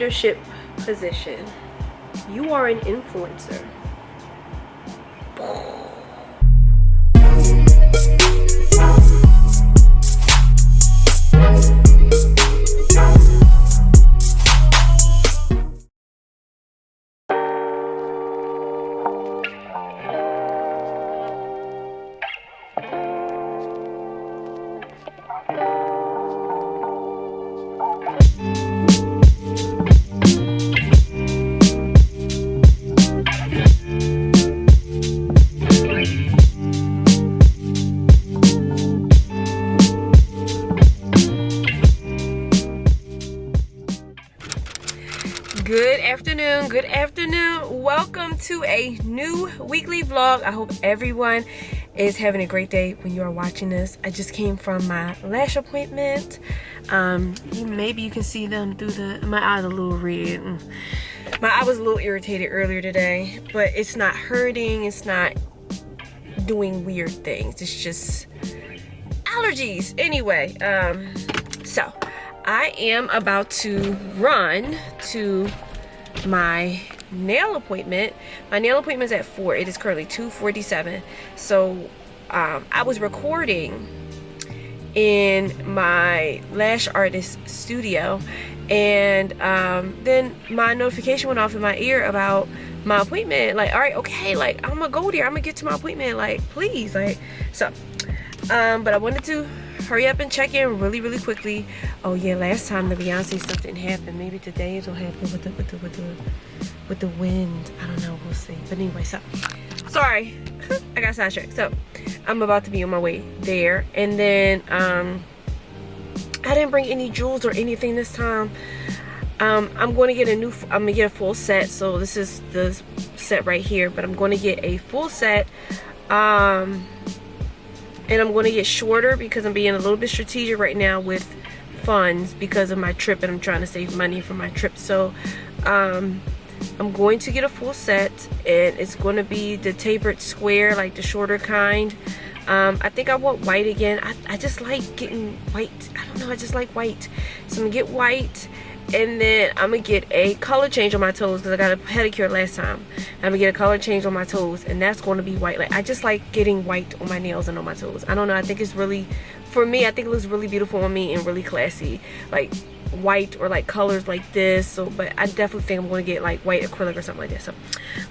leadership position. You are an influencer. Good afternoon. Welcome to a new weekly vlog. I hope everyone is having a great day when you are watching this. I just came from my lash appointment. Maybe you can see them through my eyes a little red. My eye was a little irritated earlier today, but it's not hurting. It's not doing weird things. It's just allergies. Anyway, so I am about to run to my nail appointment. My nail appointment is at 4. It is currently 2:47. So I was recording in my lash artist studio, and then my notification went off in my ear about my appointment. Like, all right, okay, like I'm gonna go there, I'm gonna get to my appointment, like please, like so. But I wanted to hurry up and check in really quickly. Oh yeah, last time the Beyonce stuff didn't happen. Maybe today it'll happen with the wind. I don't know, we'll see. But anyway, so sorry, I got sidetracked. So I'm about to be on my way there, and then I didn't bring any jewels or anything this time. I'm going to get a full set. So this is the set right here, but I'm going to get a full set. And I'm going to get shorter because I'm being a little bit strategic right now with funds because of my trip, and I'm trying to save money for my trip. So I'm going to get a full set, and it's going to be the tapered square, like the shorter kind. I think I want white again. I just like getting white. I don't know, I just like white. So I'm going to get white, and then I'm going to get a color change on my toes because I got a pedicure last time. I'm going to get a color change on my toes, and that's going to be white. Like, I just like getting white on my nails and on my toes. I don't know, I think it's really, for me, I think it looks really beautiful on me and really classy. Like white or like colors like this. So, but I definitely think I'm going to get like white acrylic or something like that. So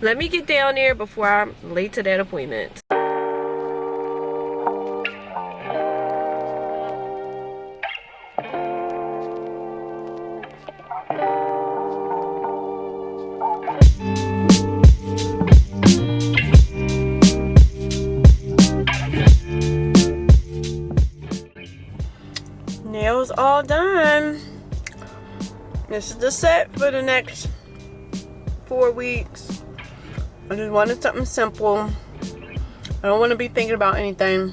let me get down there before I'm late to that appointment. Nails all done. This is the set for the next 4 weeks. I just wanted something simple. I don't want to be thinking about anything.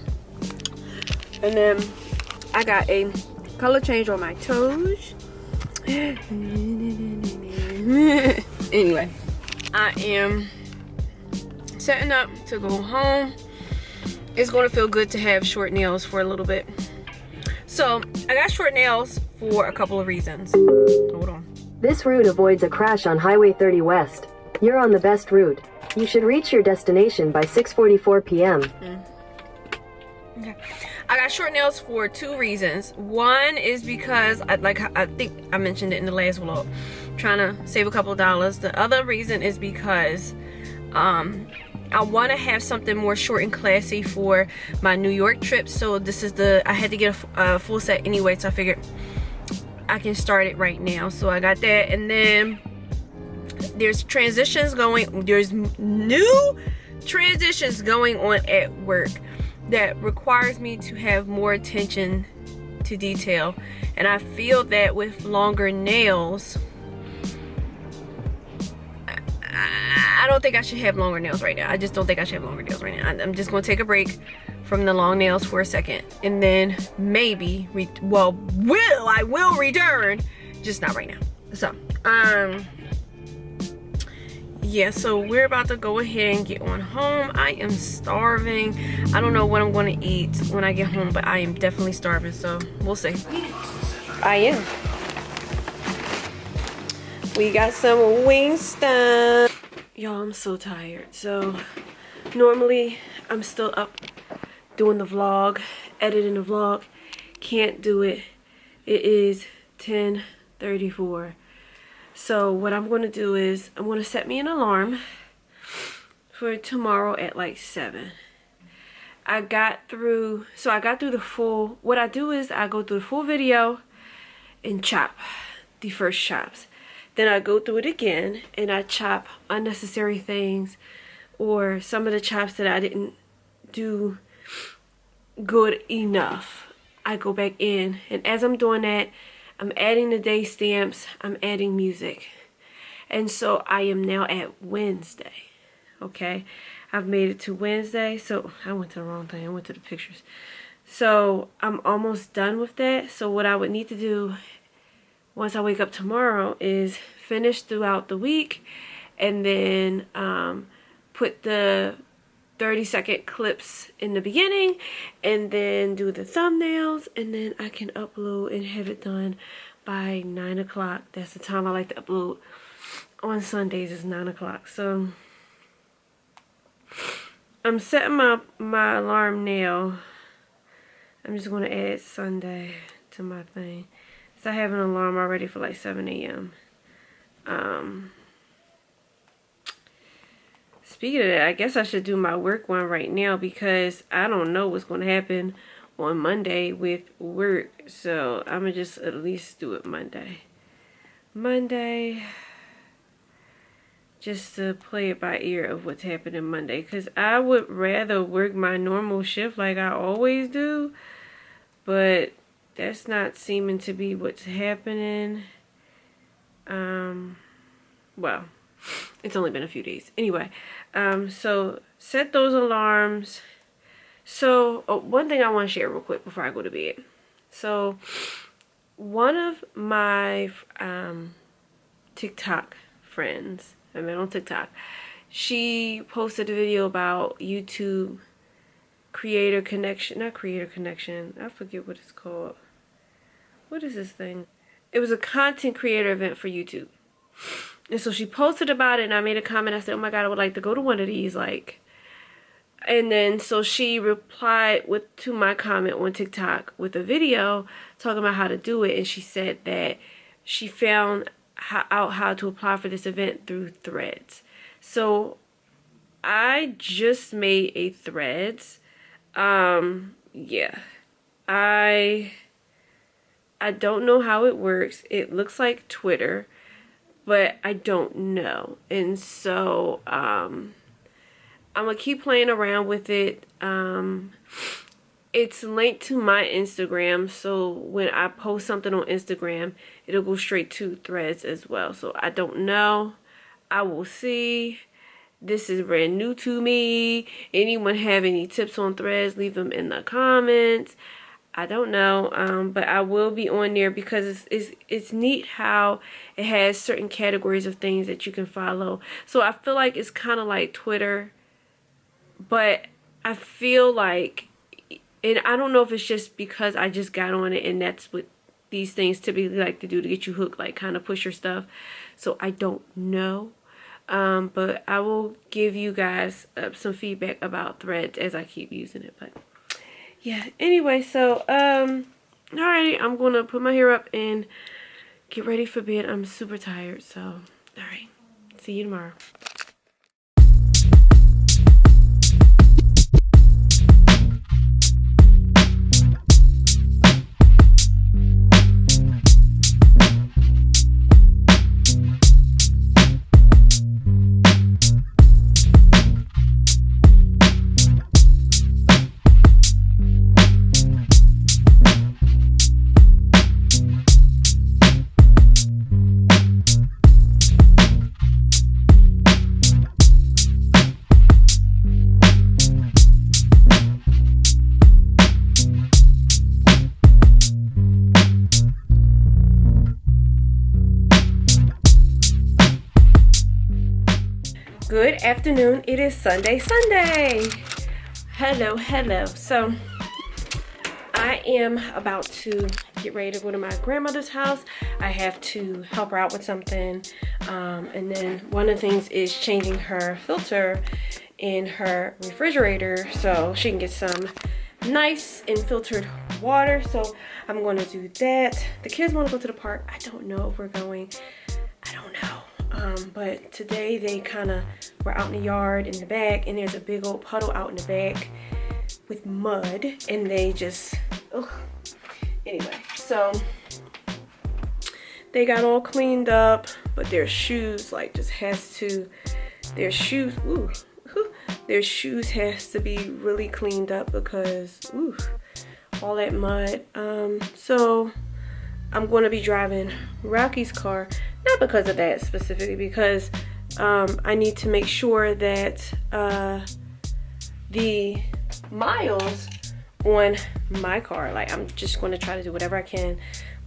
And then I got a color change on my toes. Anyway, I am setting up to go home. It's going to feel good to have short nails for a little bit. So I got short nails for a couple of reasons. Hold on. This route avoids a crash on Highway 30 West. You're on the best route. You should reach your destination by 6:44 p.m. Okay. I got short nails for 2 reasons. One is because I think I mentioned it in the last vlog, trying to save a couple of dollars. The other reason is because I want to have something more short and classy for my New York trip. So this is I had to get a full set anyway, so I figured I can start it right now. So I got that, and then there's new transitions going on at work that requires me to have more attention to detail, and I feel that with longer nails, I don't think I should have longer nails right now. I just don't think I should have longer nails right now. I'm just going to take a break from the long nails for a second, and then maybe I will return, just not right now. So yeah, so we're about to go ahead and get on home. I am starving. I don't know what I'm going to eat when I get home, but I am definitely starving, so we'll see. I am. We got some Wingstop. Y'all, I'm so tired. So normally I'm still up doing the vlog, editing the vlog. Can't do it. It is 10:34. So what I'm going to do is I'm going to set me an alarm for tomorrow at like 7. I got through the full, what I do is I go through the full video and chop the first chops. Then I go through it again and I chop unnecessary things or some of the chops that I didn't do good enough. I go back in, and as I'm doing that, I'm adding the day stamps, I'm adding music. And so I am now at Wednesday. Okay, I've made it to Wednesday. So I went to the wrong thing. I went to the pictures. So I'm almost done with that. So what I would need to do once I wake up tomorrow is finish throughout the week, and then put the 30-second clips in the beginning, and then do the thumbnails, and then I can upload and have it done by 9 o'clock. That's the time I like to upload on Sundays, is 9 o'clock. So I'm setting my alarm now. I'm just going to add Sunday to my thing. So I have an alarm already for like 7 a.m. Speaking of that, I guess I should do my work one right now because I don't know what's going to happen on Monday with work. So I'm going to just at least do it Monday. Just to play it by ear of what's happening Monday. Because I would rather work my normal shift like I always do. But that's not seeming to be what's happening. Well, it's only been a few days. Anyway, so set those alarms. So one thing I want to share real quick before I go to bed. So one of my TikTok friends, I met on TikTok, she posted a video about YouTube creator connection, not creator connection, I forget what it's called. What is this thing? It was a content creator event for YouTube. And so she posted about it, and I made a comment. I said, oh my God, I would like to go to one of these, like. And then so she replied to my comment on TikTok with a video talking about how to do it. And she said that she found out how to apply for this event through Threads. So I just made a Threads. Yeah. I don't know how it works. It looks like Twitter, but I don't know. And so I'm gonna keep playing around with it. It's linked to my Instagram, so when I post something on Instagram, it'll go straight to Threads as well. So I don't know. I will see. This is brand new to me. Anyone have any tips on Threads, leave them in the comments. I don't know, but I will be on there because it's neat how it has certain categories of things that you can follow. So I feel like it's kind of like Twitter, but I feel like, and I don't know if it's just because I just got on it and that's what these things typically like to do to get you hooked, like kind of push your stuff. So I don't know, but I will give you guys some feedback about Threads as I keep using it. But yeah, anyway, so alrighty, I'm gonna put my hair up and get ready for bed. I'm super tired, so alright, see you tomorrow. Good afternoon. It is Sunday. Hello. So I am about to get ready to go to my grandmother's house. I have to help her out with something. And then one of the things is changing her filter in her refrigerator so she can get some nice and filtered water. So I'm going to do that. The kids want to go to the park. I don't know if we're going. I don't know. But today they kind of were out in the yard in the back, and there's a big old puddle out in the back with mud, and they just, ugh. Anyway, so they got all cleaned up, but their shoes like just has to, their shoes, ooh, their shoes has to be really cleaned up because, ooh, all that mud. So I'm going to be driving Rocky's car, not because of that specifically, because I need to make sure that the miles on my car, like I'm just going to try to do whatever I can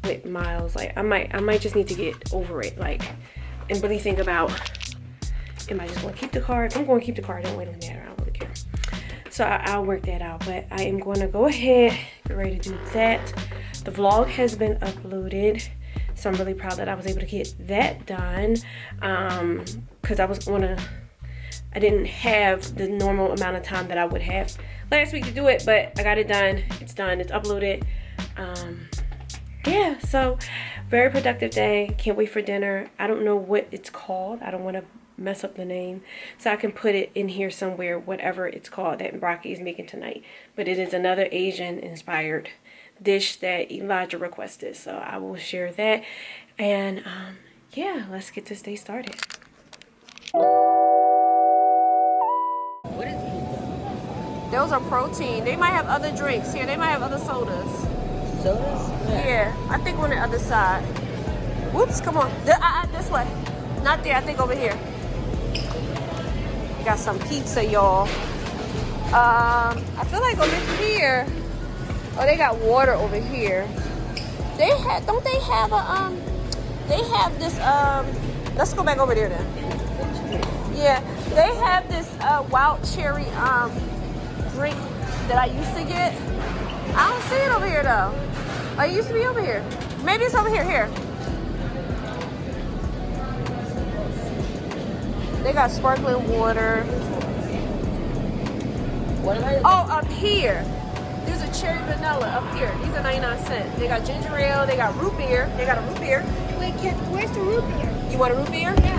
with miles. Like I might just need to get over it, like, and really think about, am I just going to keep the car? If I'm going to keep the car, it don't really matter. I don't really care. So I'll work that out, but I am going to go ahead, get ready to do that. The vlog has been uploaded, so I'm really proud that I was able to get that done, because I didn't have the normal amount of time that I would have last week to do it, but I got it done. It's done. It's uploaded. Yeah, so very productive day. Can't wait for dinner. I don't know what it's called. I don't want to mess up the name, so I can put it in here somewhere, whatever it's called that Rocky is making tonight. But it is another Asian inspired dish that Elijah requested, so I will share that. And yeah, let's get this day started. Those are protein. They might have other drinks here. They might have other sodas. Sodas? Yeah, I think on the other side. Whoops, come on. This way. Not there, I think over here. Got some pizza, y'all. I feel like over here. Oh, they got water over here. Don't they have a, they have this, let's go back over there then. Yeah, they have this wild cherry drink that I used to get. I don't see it over here though. Oh, it used to be over here. Maybe it's over here. Here. They got sparkling water. What am I? Oh, up here. There's a cherry vanilla up here. These are 99 cents. They got ginger ale. They got root beer. They got a root beer. Wait, where's the root beer? You want a root beer? Yeah.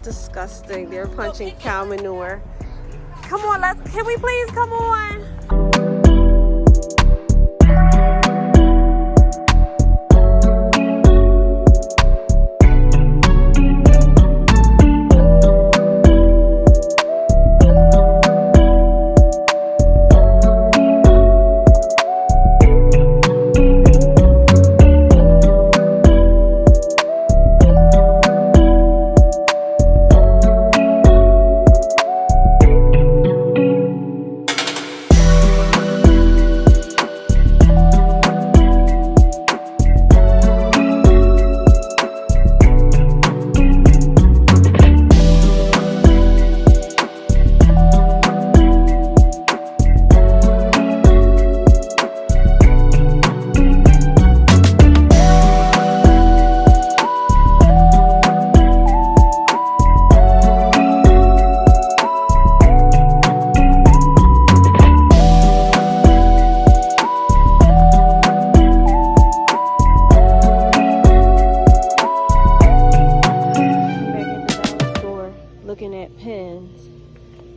Disgusting. They're punching cow manure. Come on, can we please come on?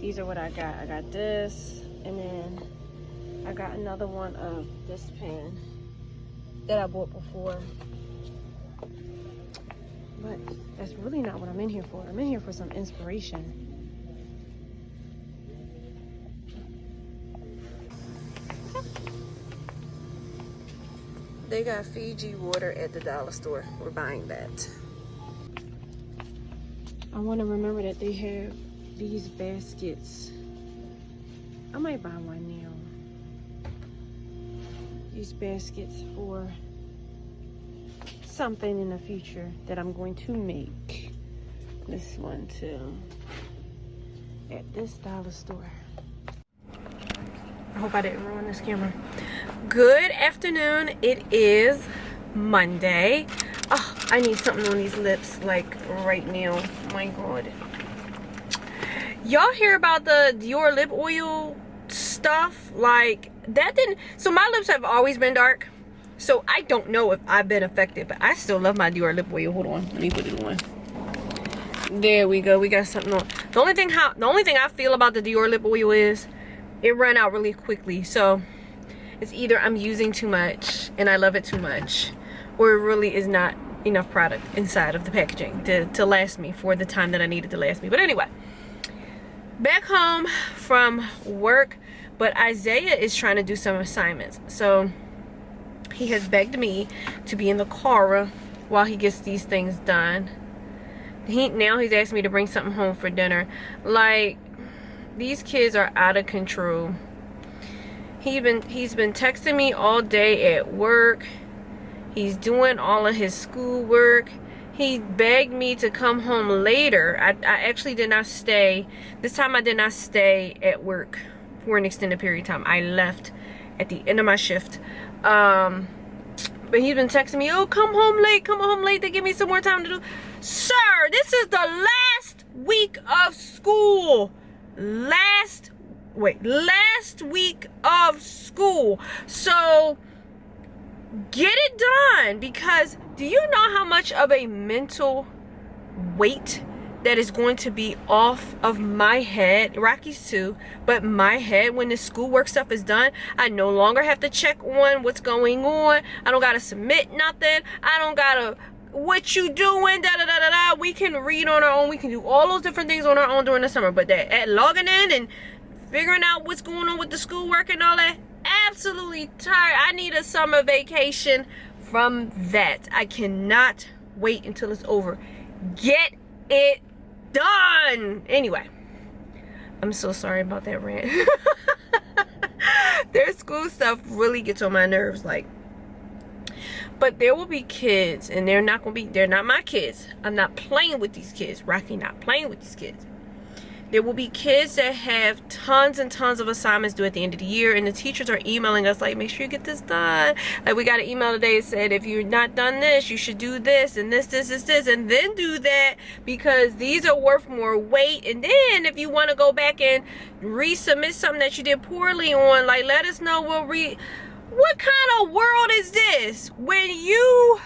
These are what I got. I got this, and then I got another one of this pen that I bought before. But that's really not what I'm in here for. I'm in here for some inspiration. They got Fiji water at the dollar store. We're buying that. I want to remember that they have these baskets. I might buy one now. These baskets for something in the future that I'm going to make. This one too. At this dollar store. I hope I didn't ruin this camera. Good afternoon. It is Monday. Oh, I need something on these lips like right now. My God. Y'all hear about the Dior lip oil stuff? Like, that didn't... So my lips have always been dark. So I don't know if I've been affected, but I still love my Dior lip oil. Hold on. Let me put it on. There we go. We got something on. The only thing I feel about the Dior lip oil is it ran out really quickly. So it's either I'm using too much and I love it too much, or it really is not enough product inside of the packaging to last me for the time that I needed to last me. But anyway, back home from work, but Isaiah is trying to do some assignments. So he has begged me to be in the car while he gets these things done. Now he's asked me to bring something home for dinner. Like, these kids are out of control. He's been texting me all day at work. He's doing all of his schoolwork. He begged me to come home later. I actually did not stay. This time I did not stay at work for an extended period of time. I left at the end of my shift. But he's been texting me, oh, come home late to give me some more time to do. Sir, this is the last week of school. Last week of school. So get it done, because do you know how much of a mental weight that is going to be off of my head, Rocky's too, but my head when the schoolwork stuff is done? I no longer have to check on what's going on. I don't gotta submit nothing. I don't gotta, what you doing, da da da da da. We can read on our own. We can do all those different things on our own during the summer, but that at logging in and figuring out what's going on with the schoolwork and all that, absolutely tired. I need a summer vacation from that. I cannot wait until it's over. Get it done. Anyway, I'm so sorry about that rant. Their school stuff really gets on my nerves, like. But there will be kids, and they're not my kids. I'm not playing with these kids. Rocky not playing with these kids. There will be kids that have tons and tons of assignments due at the end of the year, and the teachers are emailing us like, make sure you get this done. Like, we got an email today that said, if you're not done this, you should do this and this, and then do that, because these are worth more weight. And then if you want to go back and resubmit something that you did poorly on, like, let us know. What kind of world is this when you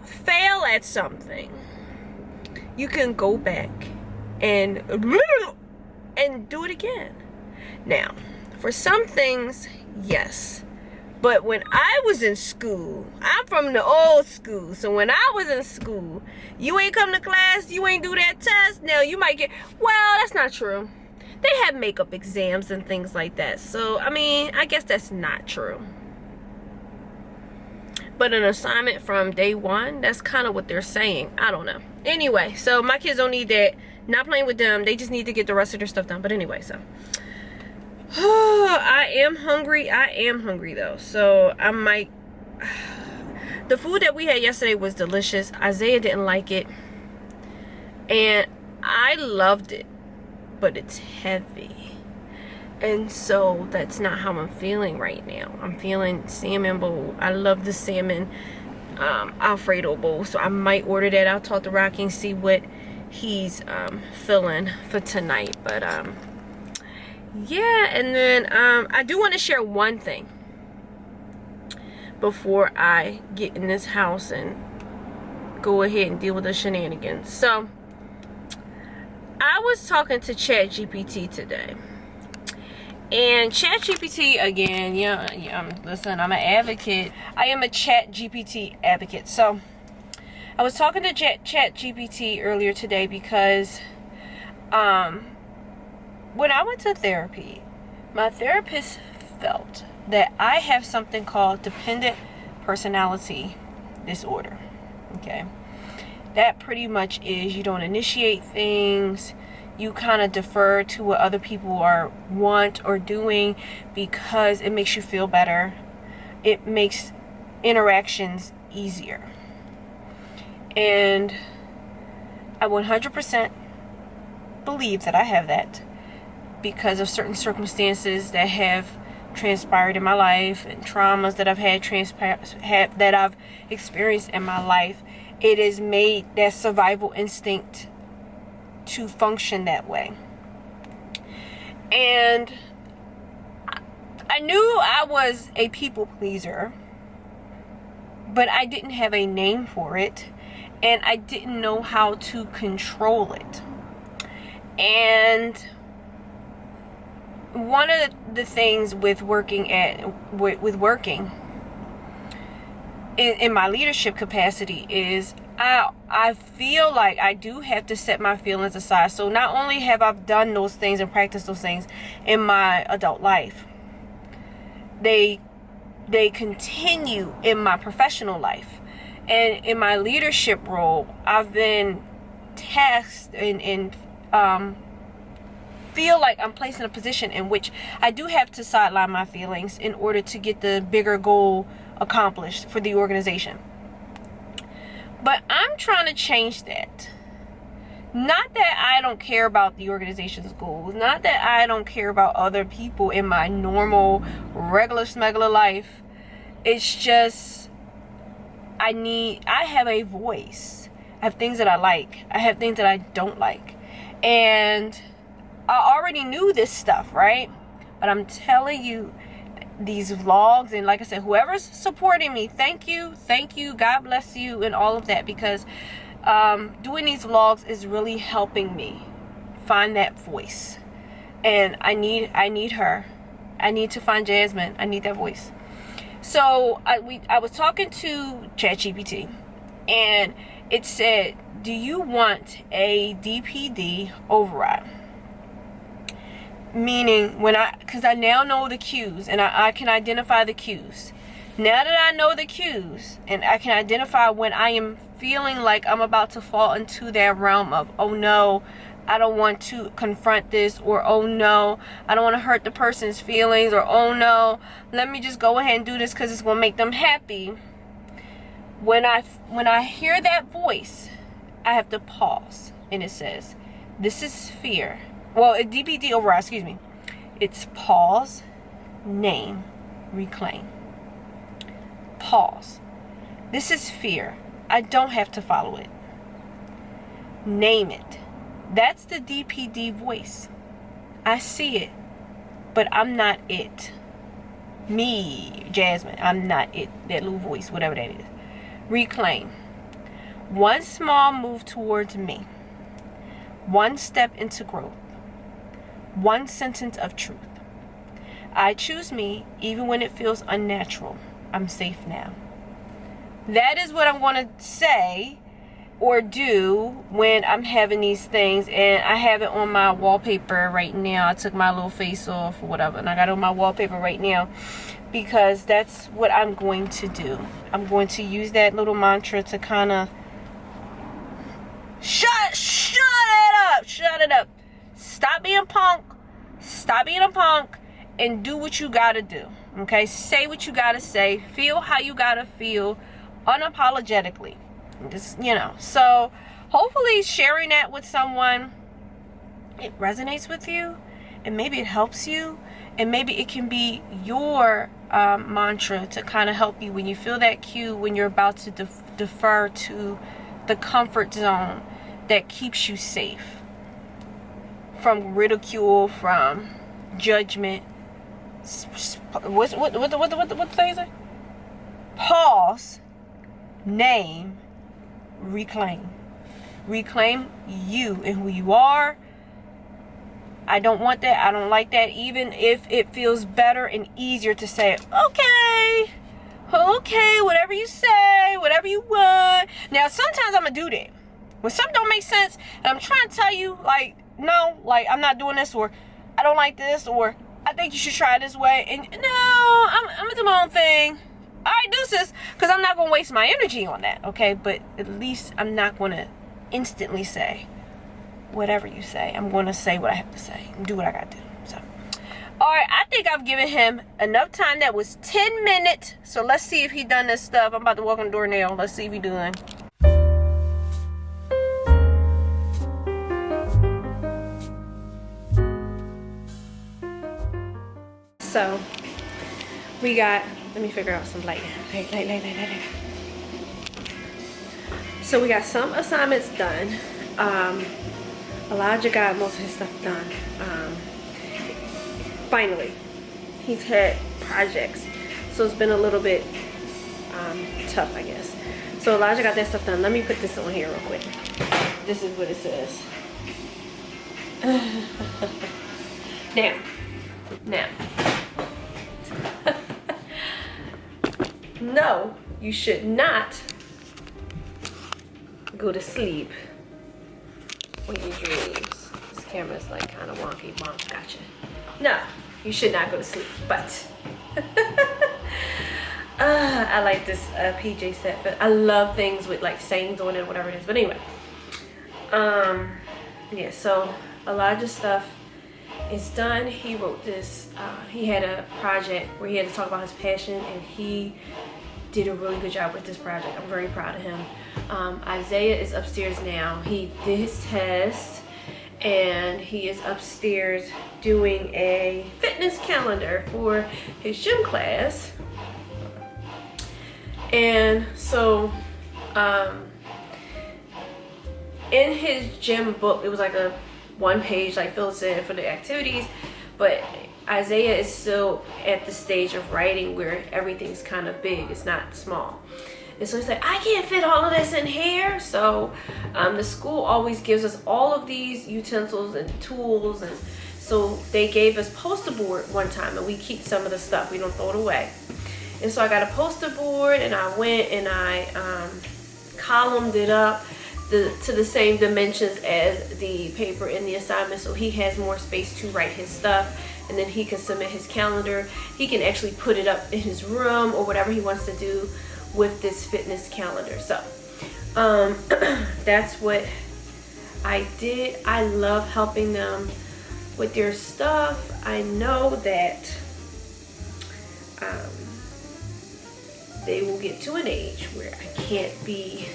fail at something? You can go back and do it again. Now, for some things, yes. But when I was in school, I'm from the old school. So when I was in school, you ain't come to class, you ain't do that test. Now you might get, well, that's not true. They have makeup exams and things like that. So, I mean, I guess that's not true. But an assignment from day one, that's kind of what they're saying. I don't know. Anyway, so my kids don't need that. Not playing with them. They just need to get the rest of their stuff done. But anyway, so. I am hungry. I am hungry, though. So, I might. The food that we had yesterday was delicious. Isaiah didn't like it. And I loved it. But it's heavy. And so that's not how I'm feeling right now. I'm feeling salmon bowl. I love the salmon Alfredo bowl. So I might order that. I'll talk to Rocky and see what he's feeling for tonight. But yeah, and then I do want to share one thing before I get in this house and go ahead and deal with the shenanigans. So I was talking to ChatGPT today. And ChatGPT, again, listen, I'm an advocate. I am a ChatGPT advocate. So, I was talking to ChatGPT earlier today because when I went to therapy, my therapist felt that I have something called dependent personality disorder. Okay? That pretty much is you don't initiate things. You kind of defer to what other people want or doing because it makes you feel better. It makes interactions easier. And I 100% believe that I have that. because of certain circumstances that have transpired in my life and traumas that I've that I've experienced in my life. It has made that survival instinct to function that way. And I knew I was a people pleaser, but I didn't have a name for it, and I didn't know how to control it. And one of the things with working in my leadership capacity is I feel like I do have to set my feelings aside. So not only have I done those things and practiced those things in my adult life, they continue in my professional life. And in my leadership role, I've been tasked and feel like I'm placed in a position in which I do have to sideline my feelings in order to get the bigger goal accomplished for the organization. But I'm trying to change that. Not that I don't care about the organization's goals, not that I don't care about other people in my normal, regular smuggler life. It's just I have a voice. I have things that I like. I have things that I don't like. And I already knew this stuff, right? But I'm telling you, these vlogs, and like I said, whoever's supporting me, thank you, God bless you, and all of that, because doing these vlogs is really helping me find that voice. And I need her. I need to find Jasmine. I need that voice. So I was talking to ChatGPT, and it said, do you want a DPD override? Meaning, because I now know the cues, and I can identify the cues. Now that I know the cues, and I can identify when I am feeling like I'm about to fall into that realm of, oh no, I don't want to confront this, or oh no, I don't want to hurt the person's feelings, or oh no, let me just go ahead and do this because it's going to make them happy. When I hear that voice, I have to pause, and it says, this is fear. Well, a DPD override, excuse me. It's pause, name, reclaim. Pause. This is fear. I don't have to follow it. Name it. That's the DPD voice. I see it, but I'm not it. Me, Jasmine, I'm not it. That little voice, whatever that is. Reclaim. One small move towards me. One step into growth. One sentence of truth. I choose me even when it feels unnatural. I'm safe now. That is what I'm going to say or do when I'm having these things, and I have it on my wallpaper right now. I took my little face off or whatever, and I got it on my wallpaper right now because that's what I'm going to do. I'm going to use that little mantra to kind of shut it up. Stop being a punk, and do what you gotta do. Okay, say what you gotta say, feel how you gotta feel, unapologetically. Just, so hopefully sharing that with someone, it resonates with you, and maybe it helps you, and maybe it can be your mantra to kind of help you when you feel that cue, when you're about to defer to the comfort zone that keeps you safe from ridicule, from judgment. What the thing is it? Pause, name, reclaim. Reclaim you and who you are. I don't want that. I don't like that. Even if it feels better and easier to say, okay, whatever you say, whatever you want. Now, sometimes I'm gonna do that when something don't make sense, and I'm trying to tell you, like, no, like, I'm not doing this, or I don't like this, or I think you should try it this way, and no, I'm gonna do my own thing. All right, deuces, because I'm not gonna waste my energy on that, okay? But at least I'm not gonna instantly say whatever you say. I'm gonna say what I have to say and do what I gotta do. So, all right, I think I've given him enough time. That was 10 minutes. So let's see if he done this stuff. I'm about to walk on the door now. Let's see if he doing. So we got, let me figure out some light. So we got some assignments done. Elijah got most of his stuff done. Finally, he's had projects, so it's been a little bit tough, I guess. So Elijah got that stuff done. Let me put this on here real quick. This is what it says. Now. No, you should not go to sleep when you dreams. This camera's like kind of wonky. Gotcha. No, you should not go to sleep. But I like this PJ set. But I love things with like sayings on it, whatever it is. But anyway, yeah. So Elijah's stuff is done. He wrote this. He had a project where he had to talk about his passion, and he did a really good job with this project. I'm very proud of him. Isaiah is upstairs now. He did his test, and he is upstairs doing a fitness calendar for his gym class. And so in his gym book, it was like a 1 page like fills in for the activities, but Isaiah is still at the stage of writing where everything's kind of big, it's not small. And so he's like, I can't fit all of this in here. So the school always gives us all of these utensils and tools, and so they gave us poster board one time, and we keep some of the stuff, we don't throw it away. And so I got a poster board, and I went and I columned it up to the same dimensions as the paper in the assignment, so he has more space to write his stuff, and then he can submit his calendar. He can actually put it up in his room or whatever he wants to do with this fitness calendar. So that's what I did. I love helping them with their stuff. I know that they will get to an age where I can't be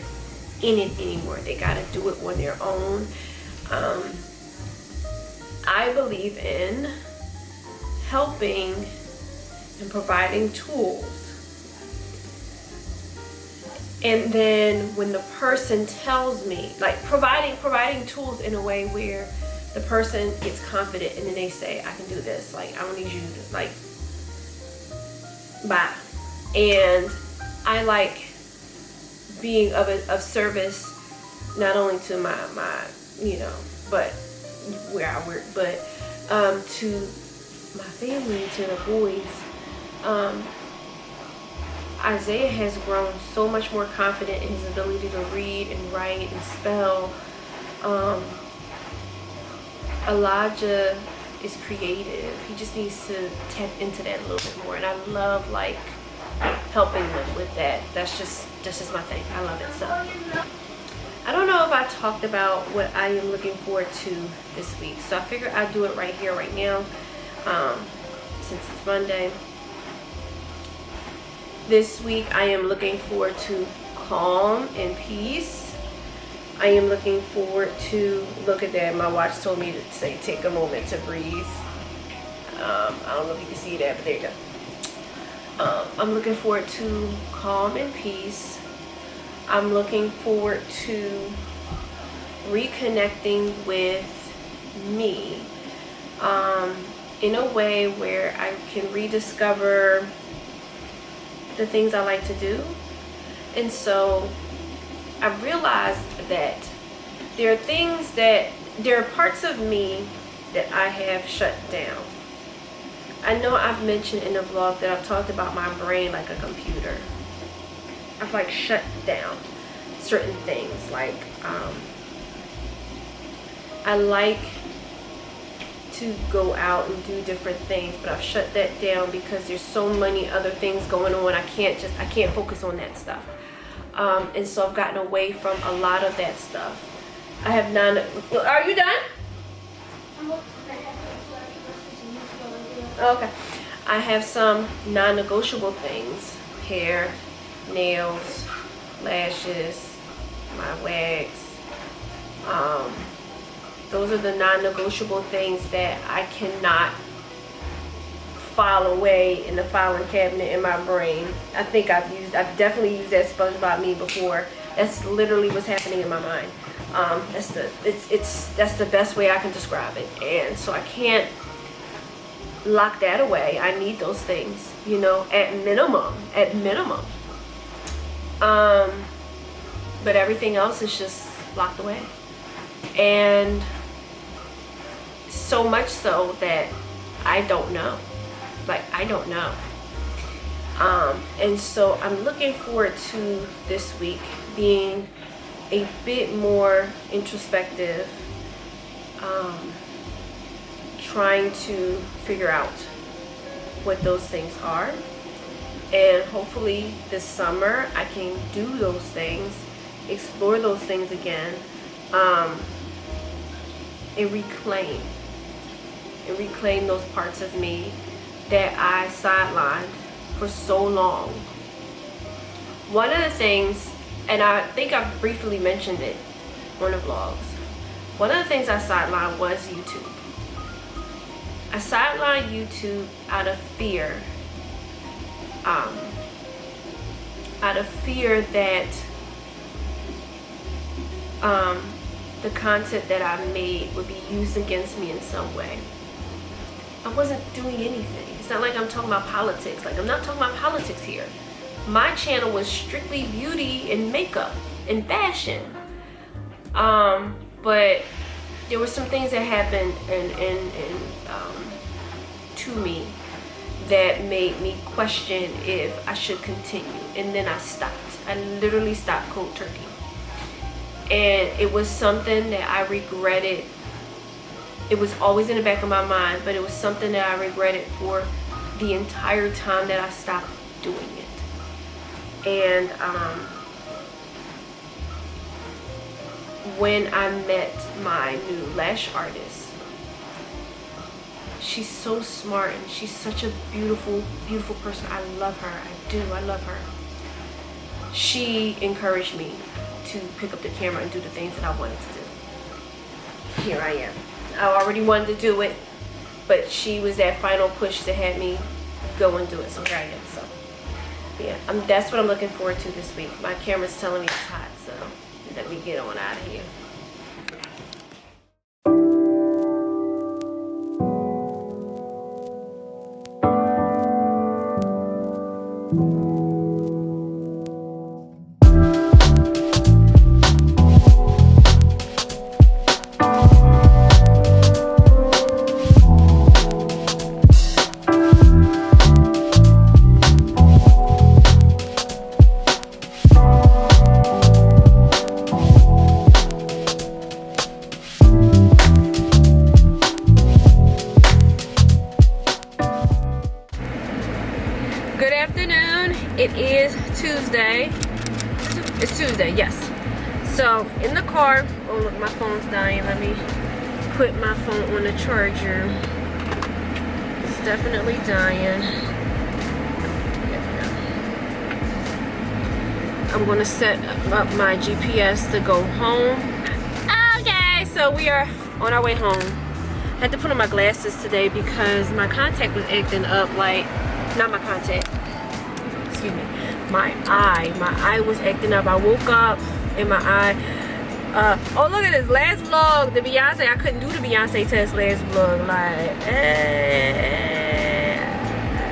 in it anymore. They got to do it on their own. I believe in helping and providing tools, and then when the person tells me, like providing tools in a way where the person gets confident, and then they say, I can do this, like I don't need you to, like, bye. And I like being of service, not only to my but where I work, but to my family, to the boys. Isaiah has grown so much more confident in his ability to read and write and spell. Elijah is creative. He just needs to tap into that a little bit more, and I love like helping them with that. That's just my thing. I love it. So I don't know if I talked about what I am looking forward to this week, so I figured I'd do it right here, right now, since it's Monday. This week I am looking forward to calm and peace. I am looking forward to, look at that, my watch told me to say take a moment to breathe. I don't know if you can see that, but there you go. I'm looking forward to calm and peace. I'm looking forward to reconnecting with me in a way where I can rediscover the things I like to do. And so I realized that there are parts of me that I have shut down. I know I've mentioned in the vlog that I've talked about my brain like a computer. I've like shut down certain things, like I like to go out and do different things, but I've shut that down because there's so many other things going on. I can't focus on that stuff. And so I've gotten away from a lot of that stuff. I have none. Are you done? Okay. I have some non-negotiable things: hair, nails, lashes, my wags. Those are the non-negotiable things that I cannot file away in the filing cabinet in my brain. I think I've definitely used that SpongeBob meme before. That's literally what's happening in my mind. That's the best way I can describe it. And so I can't lock that away. I need those things, you know, at minimum. But everything else is just locked away. And so much so that I don't know. Like, I don't know. And so I'm looking forward to this week being a bit more introspective, trying to figure out what those things are. And hopefully this summer I can do those things, explore those things again, and reclaim those parts of me that I sidelined for so long. One of the things, and I think I've briefly mentioned it on the vlogs, one of the things I sidelined was YouTube. I sidelined YouTube out of fear. That the content that I made would be used against me in some way. I wasn't doing anything. It's not like I'm talking about politics. Like, I'm not talking about politics here. My channel was strictly beauty and makeup and fashion. But there were some things that happened to me that made me question if I should continue. And then I stopped. I literally stopped cold turkey. And it was something that I regretted. It was always in the back of my mind, but it was something that I regretted for the entire time that I stopped doing it. And when I met my new lash artist, she's so smart and she's such a beautiful, beautiful person. I love her. I love her. She encouraged me to pick up the camera and do the things that I wanted to do. Here I am. I already wanted to do it, but she was that final push that had me go and do it. So here I am. So yeah, that's what I'm looking forward to this week. My camera's telling me it's hot, so let me get on out of here. Good afternoon. It is Tuesday. It's Tuesday, yes. So in the car, oh look, my phone's dying. Let me put my phone on the charger. It's definitely dying. I'm gonna set up my GPS to go home. Okay, so we are on our way home. I had to put on my glasses today because my contact was acting up. Like, not my contact, excuse me, my eye was acting up. I woke up and my eye, oh look at this last vlog, the Beyonce, I couldn't do the Beyonce test last vlog, like,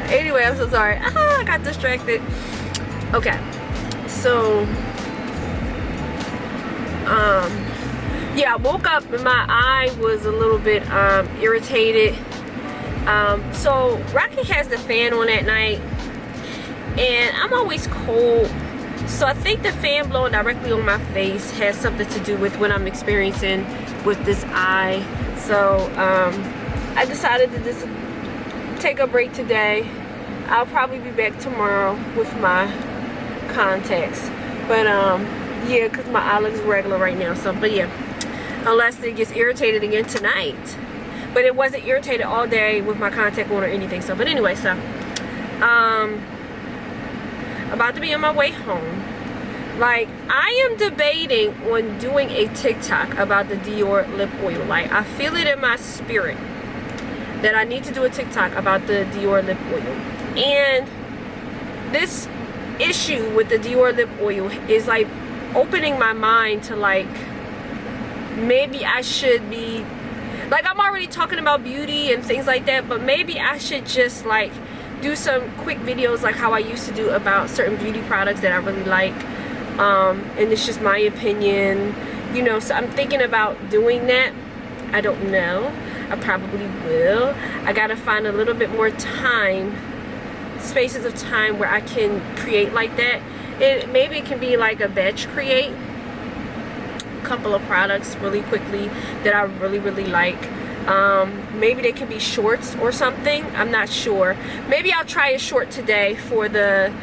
anyway, I'm so sorry. I got distracted. Okay, so yeah, I woke up and my eye was a little bit irritated. So Rocky has the fan on at night and I'm always cold, so I think the fan blowing directly on my face has something to do with what I'm experiencing with this eye. So I decided to just take a break today. I'll probably be back tomorrow with my contacts, but yeah, because my eye looks regular right now. So but yeah, unless it gets irritated again tonight. But it wasn't irritated all day with my contact on or anything. So, but anyway, so about to be on my way home. Like, I am debating on doing a TikTok about the Dior lip oil. Like, I feel it in my spirit. that I need to do a TikTok about the Dior lip oil. And this issue with the Dior lip oil is like opening my mind to like, maybe I should be, like, I'm already talking about beauty and things like that, but maybe I should just like do some quick videos like how I used to do about certain beauty products that I really like. And it's just my opinion, you know, so I'm thinking about doing that. I don't know, I probably will. I gotta find a little bit more time, spaces of time where I can create like that. Maybe it can be like a batch create, a couple of products really quickly that I really like. Maybe they can be shorts or something, I'm not sure. Maybe I'll try a short today for the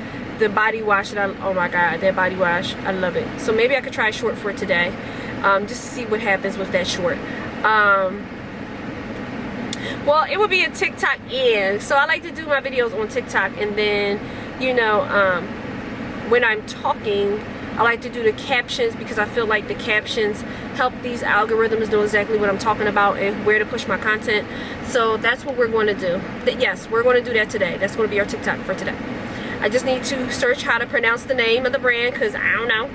body wash that oh my god, that body wash, I love it. So maybe I could try a short for today, just to see what happens with that short. Well, it would be a TikTok end. So I like to do my videos on TikTok, and then, you know, when I'm talking, I like to do the captions because I feel like the captions help these algorithms know exactly what I'm talking about and where to push my content. So that's what we're going to do. Yes, we're going to do that today. That's going to be our TikTok for today. I just need to search how to pronounce the name of the brand because I don't know,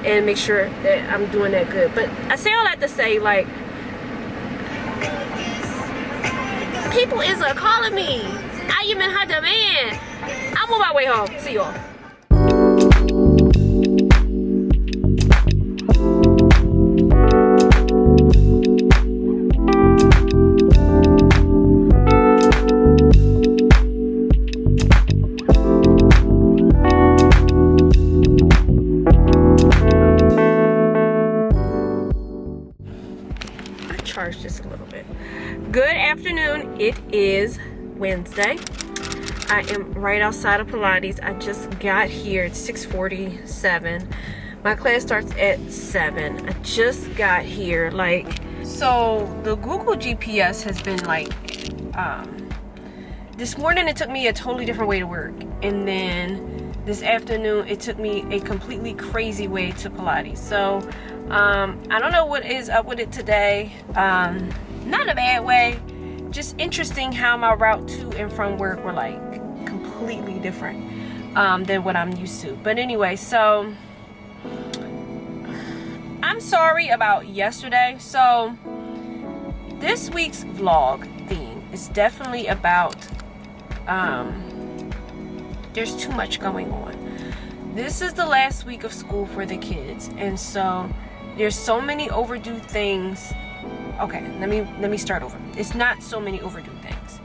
and make sure that I'm doing that good. But I say all that to say, like, people is calling me. I am in her demand. I'm on my way home. See y'all. Charge this a little bit. Good afternoon. It is Wednesday. I am right outside of Pilates. I just got here at 6:47. My class starts at 7. I just got here. Like, so the Google GPS has been like, this morning it took me a totally different way to work, and then this afternoon it took me a completely crazy way to Pilates. So I don't know what is up with it today. Not in a bad way, just interesting how my route to and from work were like completely different than what I'm used to. But anyway, so I'm sorry about yesterday. So this week's vlog theme is definitely about there's too much going on. This is the last week of school for the kids, and so there's so many overdue things. Okay, let me start over. It's not so many overdue things.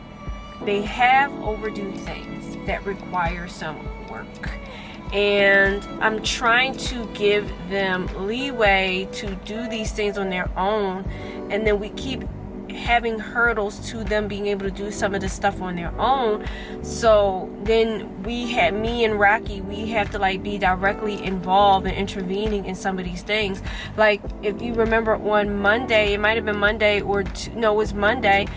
They have overdue things that require some work, and I'm trying to give them leeway to do these things on their own, and then we keep having hurdles to them being able to do some of this stuff on their own. So then me and Rocky, we have to like be directly involved and intervening in some of these things. Like, if you remember on Monday, it might have been Monday or no, it was Monday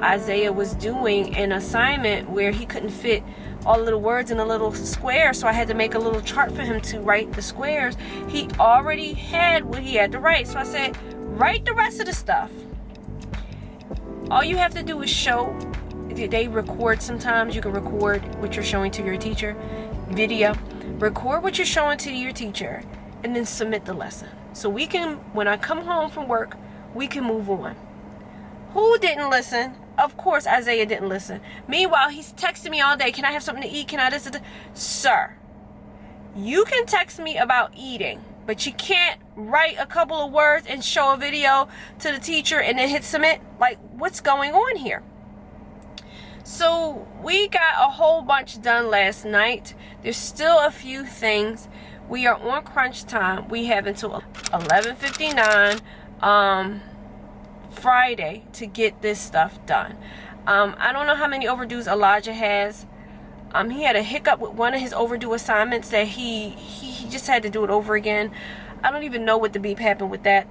Isaiah was doing an assignment where he couldn't fit all the little words in a little square, so I had to make a little chart for him to write the squares. He already had what he had to write, so I said, write the rest of the stuff. All you have to do is show. They record sometimes. You can record what you're showing to your teacher. Video. Record what you're showing to your teacher, and then submit the lesson. So we can, when I come home from work, we can move on. Who didn't listen? Of course, Isaiah didn't listen. Meanwhile, he's texting me all day. Can I have something to eat? Can I this? Sir, you can text me about eating, but you can't write a couple of words and show a video to the teacher and then hit submit. Like, what's going on here? So we got a whole bunch done last night. There's still a few things. We are on crunch time. We have until 11:59 Friday to get this stuff done. I don't know how many overdues Elijah has. He had a hiccup with one of his overdue assignments that he just had to do it over again. I don't even know what the beep happened with that.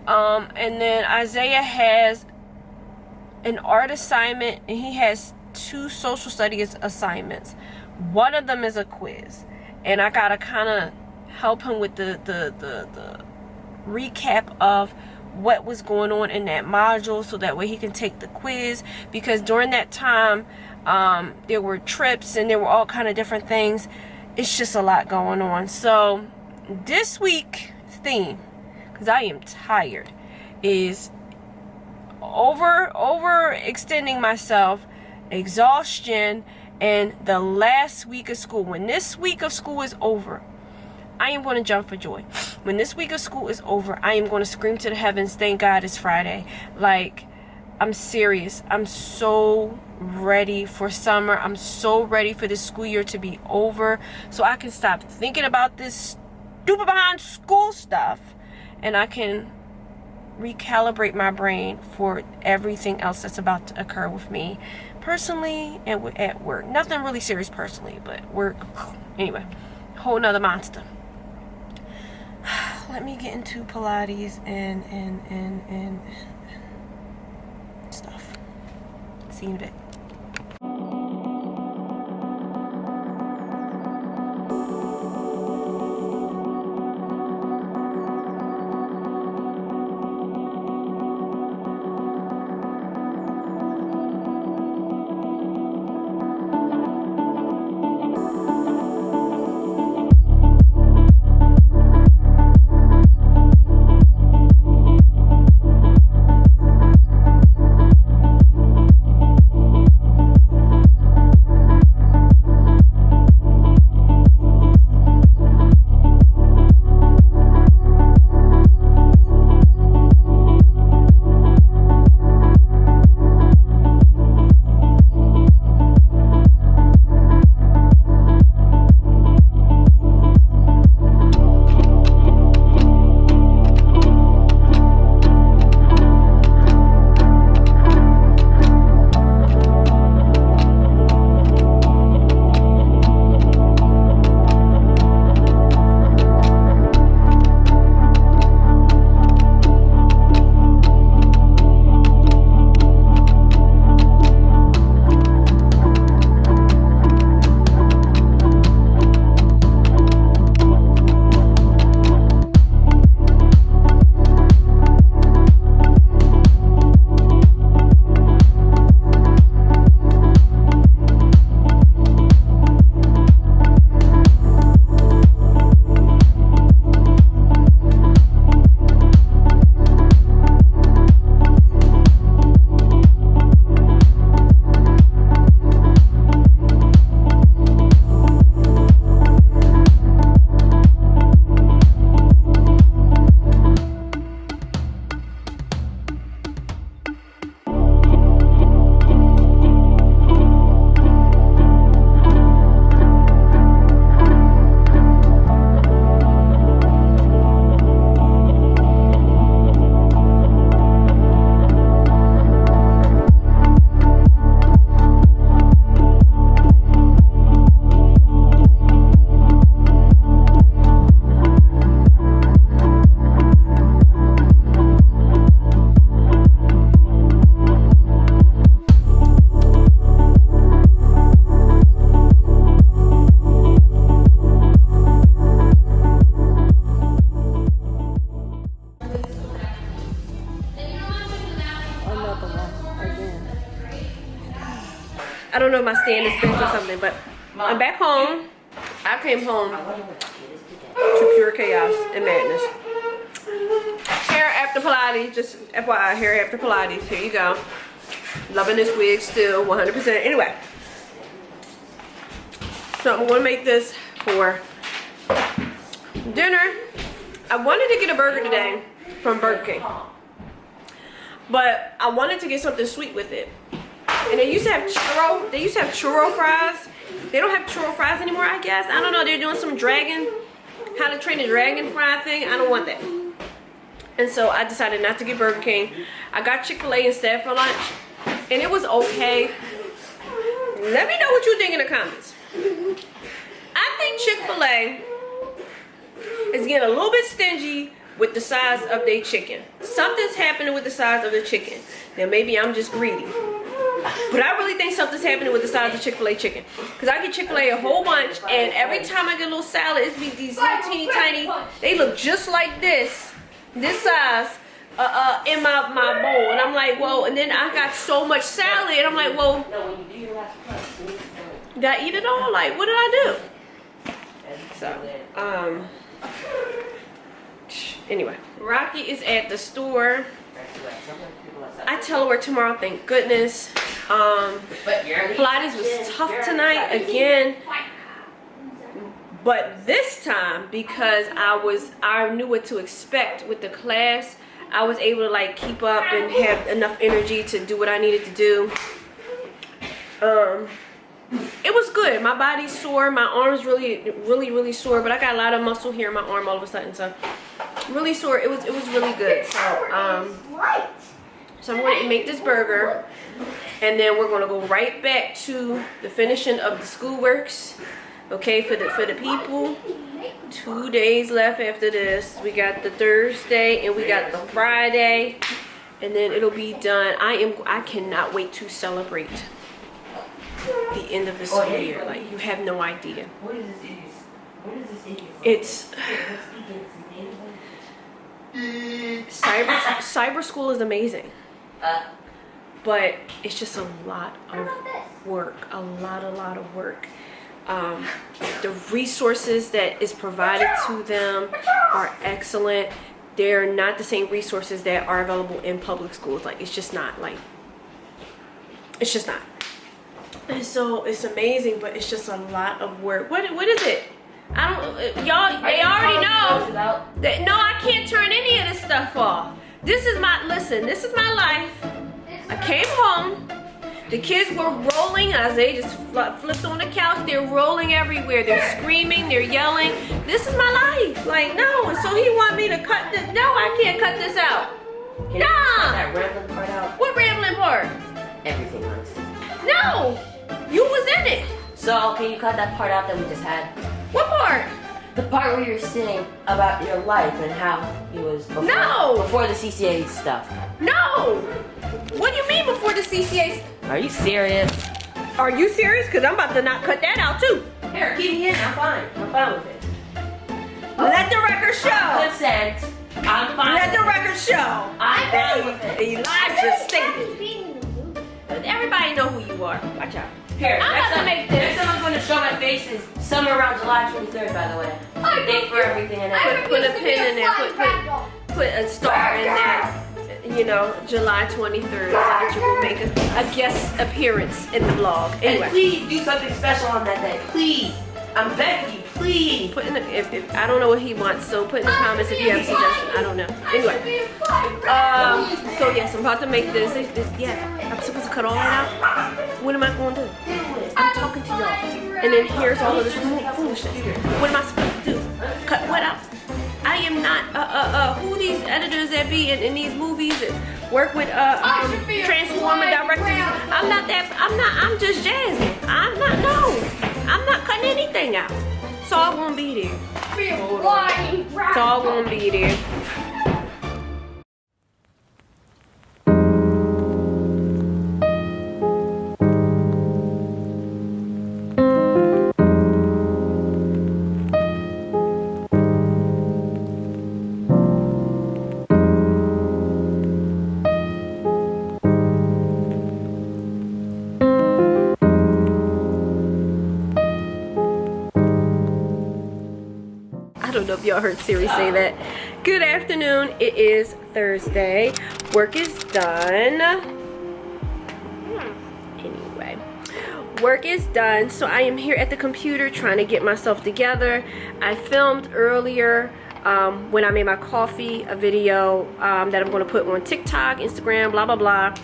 And then Isaiah has an art assignment, and he has 2 social studies assignments. One of them is a quiz, and I gotta kind of help him with the recap of what was going on in that module, so that way he can take the quiz, because during that time there were trips and there were all kind of different things. It's just a lot going on. So this week's theme, because I am tired, is overextending myself, exhaustion, and the last week of school. When this week of school is over, I am going to jump for joy. When this week of school is over, I am going to scream to the heavens, thank God it's Friday. Like, I'm serious. I'm so ready for summer. I'm so ready for this school year to be over, so I can stop thinking about this stupid behind school stuff, and I can recalibrate my brain for everything else that's about to occur with me personally and at work. Nothing really serious personally, but work, anyway, whole nother monster. Let me get into Pilates and stuff. See you in a bit. I don't know if my stand is bent or something, but I'm back home. I came home to pure chaos and madness. Hair after Pilates, just FYI, hair after Pilates. Here you go. Loving this wig still, 100%. Anyway, so I'm gonna make this for dinner. I wanted to get a burger today from Burger King, but I wanted to get something sweet with it. And they used to have churro fries. They don't have churro fries anymore, I guess. I don't know, they're doing some dragon, how to train a dragon fry thing. I don't want that. And so I decided not to get Burger King. I got Chick-fil-A instead for lunch, and it was okay. Let me know what you think in the comments. I think Chick-fil-A is getting a little bit stingy with the size of their chicken. Something's happening with the size of the chicken. Now maybe I'm just greedy, but I really think something's happening with the size of Chick-fil-A chicken. Because I get Chick-fil-A a whole bunch, and every time I get a little salad, it's be these little teeny tiny, they look just like this size, in my bowl, and I'm like, well, and then I got so much salad, and I'm like, well, did I eat it all? Like, what did I do? So, anyway, Rocky is at the store. I telework tomorrow, thank goodness. Pilates was tough tonight again, but this time, because I knew what to expect with the class, I was able to like keep up and have enough energy to do what I needed to do. It was good. My body's sore, my arm's really sore, but I got a lot of muscle here in my arm all of a sudden, so really sore. It was really good. So I'm going to make this burger, and then we're going to go right back to the finishing of the schoolworks. Okay, for the people. 2 days left after this. We got the Thursday and we got the Friday, and then it'll be done. I cannot wait to celebrate the end of the school year. Like, you have no idea. What is this? It's cyber school is amazing, but it's just a lot of work. A lot of work. The resources that is provided to them are excellent. They're not the same resources that are available in public schools. Like, it's just not. It's just not. And so it's amazing, but it's just a lot of work. What is it? I don't. Y'all. They already know that. No, I can't turn any of this stuff off. This is my life. I came home. The kids were rolling as they just flipped on the couch. They're rolling everywhere. They're screaming. They're yelling. This is my life. Like, no. And so he want me to cut this. No, I can't cut this out. Can you cut that rambling part out? What rambling part? Everything, honestly. No. You was in it. So, can you cut that part out that we just had? What part? The part where you're saying about your life and how it was before, before the CCA stuff. No. What do you mean before the CCA? Are you serious? Are you serious? Because I'm about to not cut that out too. Here, keep me in. I'm fine. I'm fine with it. Let the record show. Consent. I'm fine. Let the record show. I'm fine with it. Elijah stated. Everybody know who you are. Watch out. Here, I'm about to make this. Next time I'm going to show my faces somewhere around July 23rd, by the way. The date for everything and everything. Put a pin in there. Put a star in there. You know, July 23rd. Elijah will make a guest appearance in the vlog. Anyway. And please do something special on that day. Please. I'm begging you. Please. Put in the, if I don't know what he wants, so put in the comments if you have a suggestion. I don't know. Anyway. So yes, I'm about to make this. Yeah, I'm supposed to cut all that out. What am I going to do? I'm talking to y'all, and then here's all of this foolishness. What am I supposed to do? Cut what out? I am not who these editors that be in these movies and work with Transformer directors. I'm not that. I'm just jazzing. I'm not cutting anything out. It's all gonna be there. It's all gonna be there. I don't know if y'all heard Siri say that. Good afternoon. It is Thursday. Work is done. Anyway, work is done. So I am here at the computer trying to get myself together. I filmed earlier when I made my coffee a video that I'm going to put on TikTok, Instagram, blah blah blah.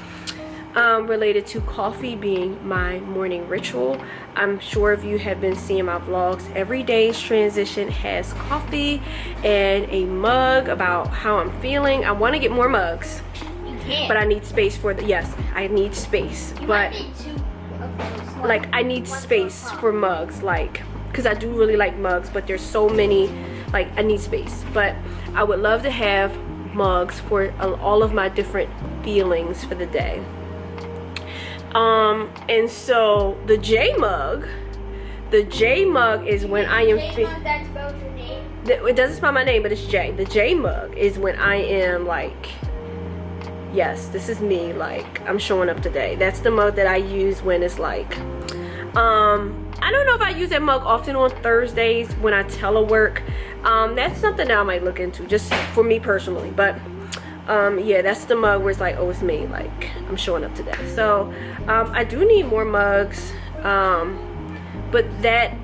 Related to coffee being my morning ritual. I'm sure if you have been seeing my vlogs, every day's transition has coffee and a mug about how I'm feeling. I want to get more mugs, but I need space for the, yes, I need space, but like I need space for mugs, like, because I do really like mugs, but there's so many, like I need space. But I would love to have mugs for all of my different feelings for the day. And so the J mug is when I am it doesn't spell my name, but it's J. The J mug is when I am like yes, this is me, like I'm showing up today. That's the mug that I use when it's like I don't know if I use that mug often on Thursdays when I telework. That's something that I might look into, just for me personally. But yeah, that's the mug where it's like, oh, it's me, like I'm showing up today. So I do need more mugs, but that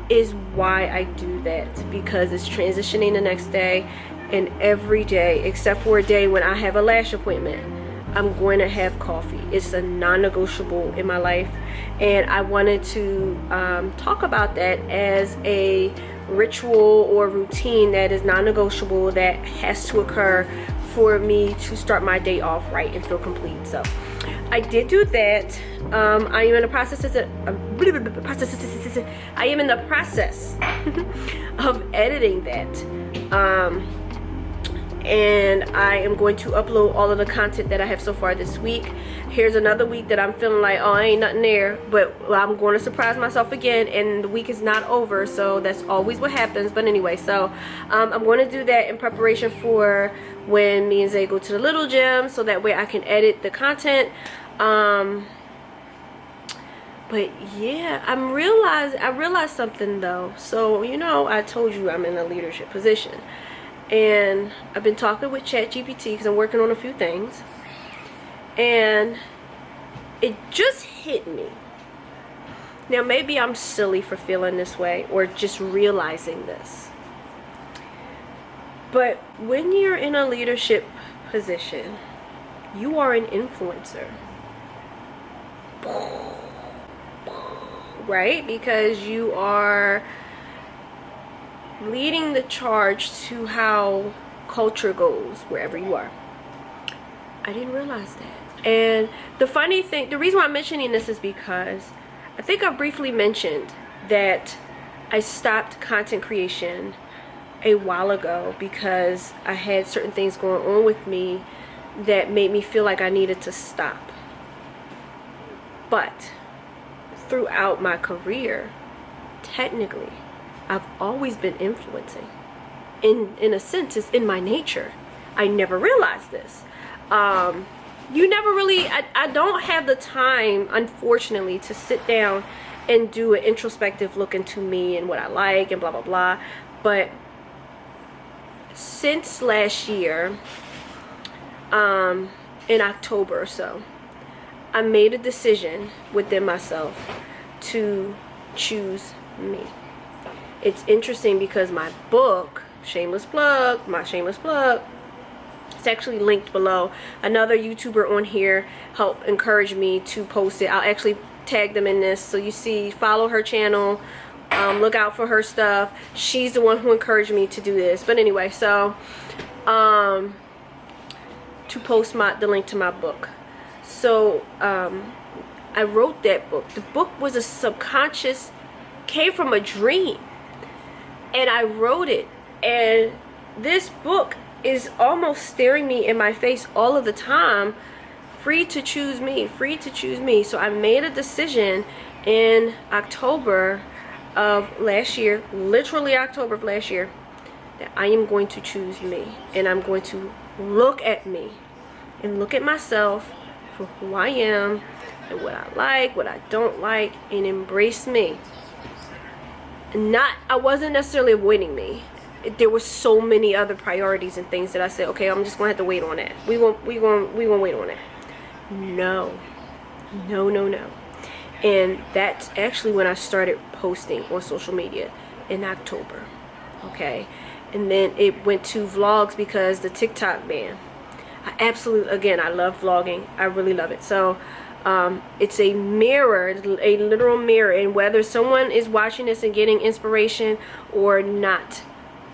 is why I do that, because it's transitioning the next day, and every day except for a day when I have a lash appointment, I'm going to have coffee. It's a non-negotiable in my life, and I wanted to talk about that as a ritual or routine that is non-negotiable, that has to occur for me to start my day off right and feel complete. So I did do that. I am in the process of editing that, and I am going to upload all of the content that I have so far this week. Here's another week that I'm feeling like, oh, ain't nothing there, but I'm going to surprise myself again, and the week is not over, so that's always what happens. But anyway, so I'm going to do that in preparation for when me and Zay go to the little gym, so that way I can edit the content. But yeah, I realized something though. So, you know, I told you I'm in a leadership position, and I've been talking with ChatGPT because I'm working on a few things, and it just hit me. Now, maybe I'm silly for feeling this way or just realizing this, but when you're in a leadership position, you are an influencer, right? Because you are leading the charge to how culture goes wherever you are. I didn't realize that. And the funny thing, the reason why I'm mentioning this is because I think I briefly mentioned that I stopped content creation a while ago because I had certain things going on with me that made me feel like I needed to stop. But throughout my career, technically, I've always been influencing. In a sense, it's in my nature. I never realized this. You never really, I don't have the time, unfortunately, to sit down and do an introspective look into me and what I like and blah, blah, blah. But since last year, in October or so, I made a decision within myself to choose me. It's interesting because my book, shameless plug, it's actually linked below. Another YouTuber on here helped encourage me to post it. I'll actually tag them in this, so you see, follow her channel, look out for her stuff. She's the one who encouraged me to do this. But anyway, so to post the link to my book. So I wrote that book. The book was a subconscious, came from a dream, and I wrote it, and this book is almost staring me in my face all of the time. Free to choose me, free to choose me. So I made a decision in October of last year, literally October of last year, that I am going to choose me, and I'm going to look at me and look at myself for who I am and what I like, what I don't like, and embrace me. I wasn't necessarily avoiding me. There were so many other priorities and things that I said, okay, I'm just gonna have to wait on that. We gonna wait on that. No. And that's actually when I started posting on social media in October. Okay, and then it went to vlogs because the TikTok ban. I love vlogging. I really love it. So it's a mirror, a literal mirror, and whether someone is watching this and getting inspiration or not,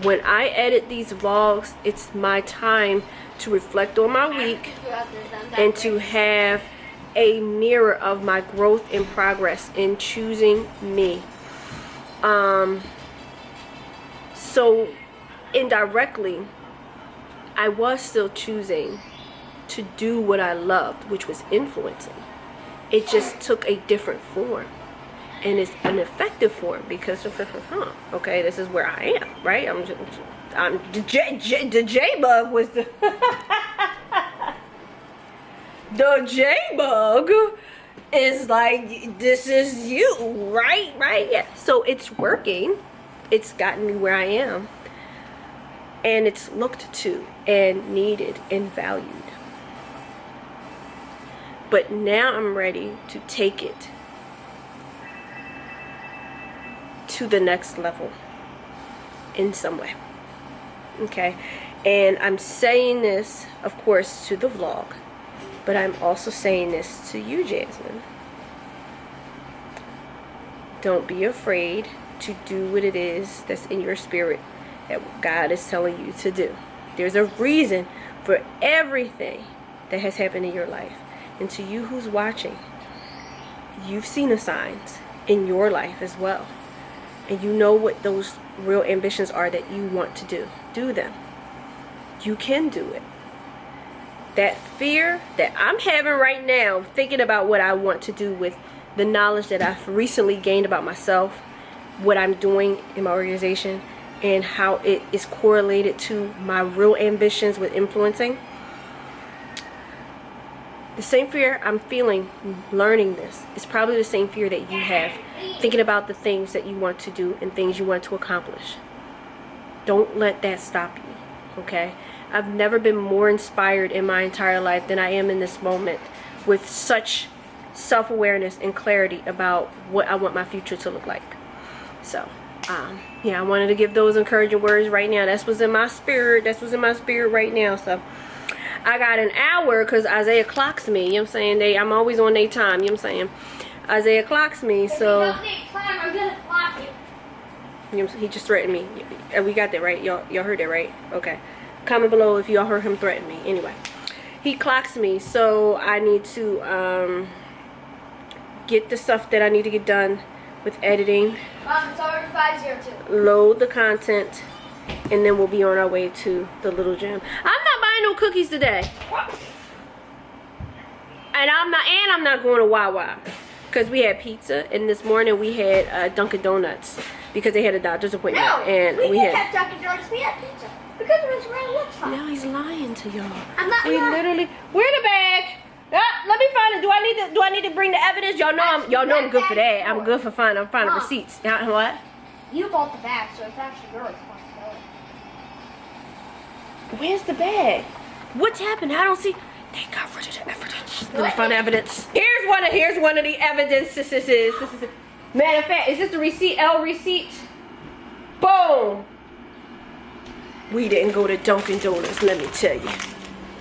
when I edit these vlogs, it's my time to reflect on my week and to have a mirror of my growth and progress in choosing me. So indirectly, I was still choosing to do what I loved, which was influencing. It just took a different form, and it's an effective form because okay, this is where I am, right? The J bug was the the J-Bug is like, this is you, right? Yeah. So it's working. It's gotten me where I am. And it's looked to and needed and valued. But now I'm ready to take it to the next level in some way. Okay? And I'm saying this, of course, to the vlog. But I'm also saying this to you, Jasmine. Don't be afraid to do what it is that's in your spirit that God is telling you to do. There's a reason for everything that has happened in your life. And to you who's watching, you've seen the signs in your life as well. And you know what those real ambitions are that you want to do. Do them. You can do it. That fear that I'm having right now, thinking about what I want to do with the knowledge that I've recently gained about myself, what I'm doing in my organization, and how it is correlated to my real ambitions with influencing. The same fear I'm feeling learning this is probably the same fear that you have thinking about the things that you want to do and things you want to accomplish. Don't let that stop you, okay? I've never been more inspired in my entire life than I am in this moment, with such self-awareness and clarity about what I want my future to look like. So, yeah, I wanted to give those encouraging words right now. That's what's in my spirit. That's what's in my spirit right now. So, I got an hour because Isaiah clocks me. You know what I'm saying? I'm always on their time. You know what I'm saying? Isaiah clocks me, so... If you don't time, I'm gonna clock you. You know, he just threatened me. We got that, right? Y'all heard that, right? Okay. Comment below if y'all heard him threaten me. Anyway, he clocks me, so I need to get the stuff that I need to get done with editing. It's already 5:02. Load the content, and then we'll be on our way to the little gym. I'm not buying no cookies today, and I'm not going to Wawa because we had pizza, and this morning we had Dunkin' Donuts because they had a doctor's appointment, and we had Dunkin' Donuts. We had pizza because it was around lunchtime. Now he's lying to y'all. I'm not We lying. literally. Where the bag? Let me find it. Do I need to bring the evidence? Y'all know I'm good for that. I'm good for finding receipts. What? You bought the bag, so it's actually your responsibility. Where's the bag? What's happened? I don't see. They got rid of the evidence. Let me find evidence. Here's one of the evidence. This is. Matter of fact, is this the receipt? Receipt. Boom. We didn't go to Dunkin' Donuts. Let me tell you.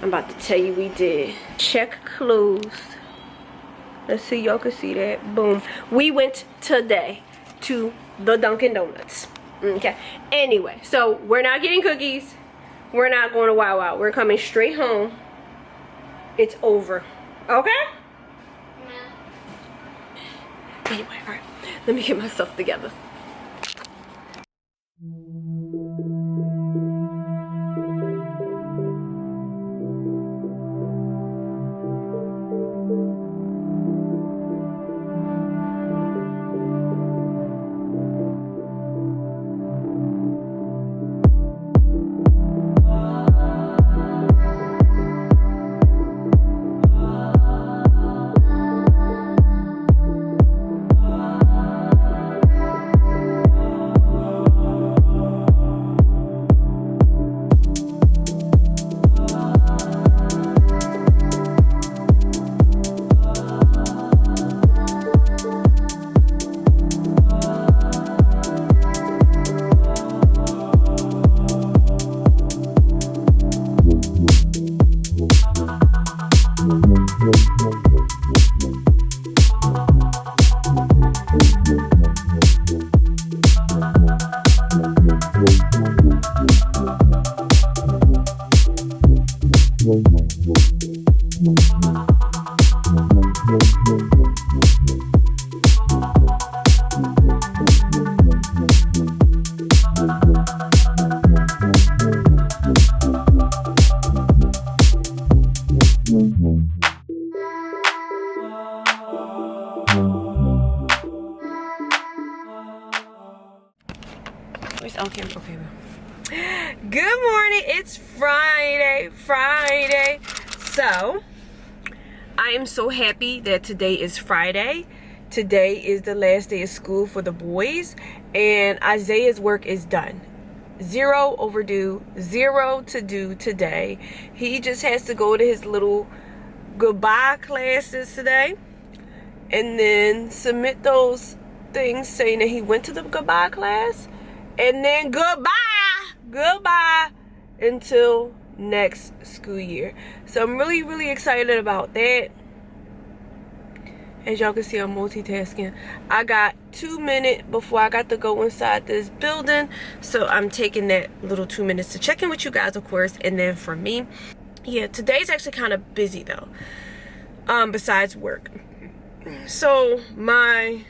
I'm about to tell you we did. Check closed. Let's see, y'all can see that. Boom. We went today to the Dunkin' Donuts. Okay. Anyway, so we're not getting cookies. We're not going to Wawa. We're coming straight home. It's over. Okay? Anyway, all right. Let me get myself together. Okay. Good morning. It's Friday. So I am so happy that today is Friday. Today is the last day of school for the boys, and Isaiah's work is done. 0 overdue, 0 to do today. He just has to go to his little goodbye classes today and then submit those things saying that he went to the goodbye class, and then goodbye until next school year. So I'm really excited about that. As y'all can see, I'm multitasking. I got 2 minutes before I got to go inside this building, so I'm taking that little 2 minutes to check in with you guys, of course. And then for me, yeah, today's actually kind of busy though, besides work. So my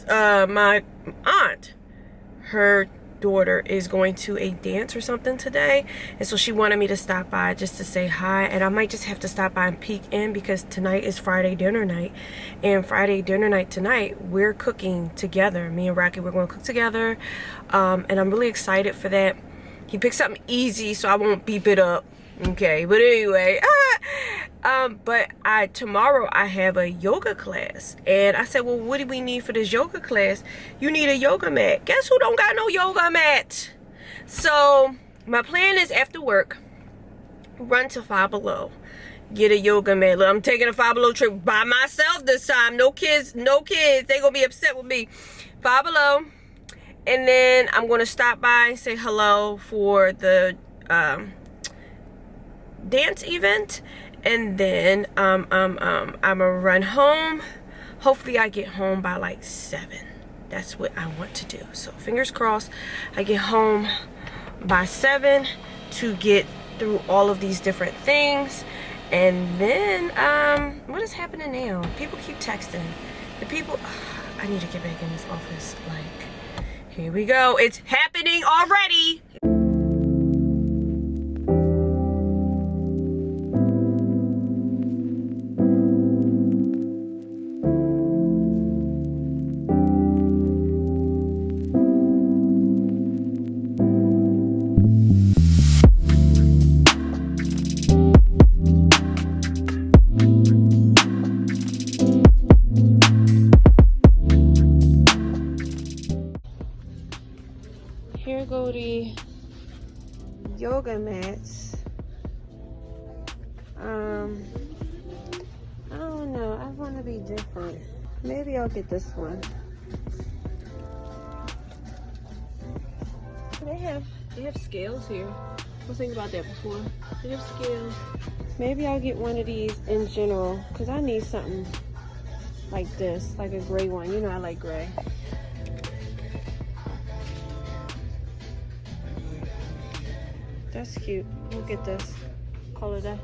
aunt, her daughter is going to a dance or something today, and so she wanted me to stop by just to say hi, and I might just have to stop by and peek in because tonight is Friday dinner night, and Friday dinner night tonight we're cooking together. Me and Rocky, we're going to cook together, and I'm really excited for that. He picked something easy so I won't beep it up, okay? But anyway, but tomorrow I have a yoga class, and I said, well, what do we need for this yoga class? You need a yoga mat. Guess who don't got no yoga mat? So my plan is after work, run to Five Below, get a yoga mat. Look, I'm taking a Five Below trip by myself this time. No kids. They gonna be upset with me. Five Below, and then I'm gonna stop by and say hello for the dance event. And then I'm gonna run home. Hopefully I get home by like 7. That's what I want to do. So fingers crossed I get home by 7 to get through all of these different things. And then what is happening now? People keep texting. I need to get back in this office. Like, here we go. It's happening already. Here go the yoga mats. I don't know. I want to be different. Maybe I'll get this one. They have scales here. I was thinking about that before. They have scales. Maybe I'll get one of these in general, because I need something like this, like a gray one. You know I like gray. That's cute. We'll get this. Call it a day.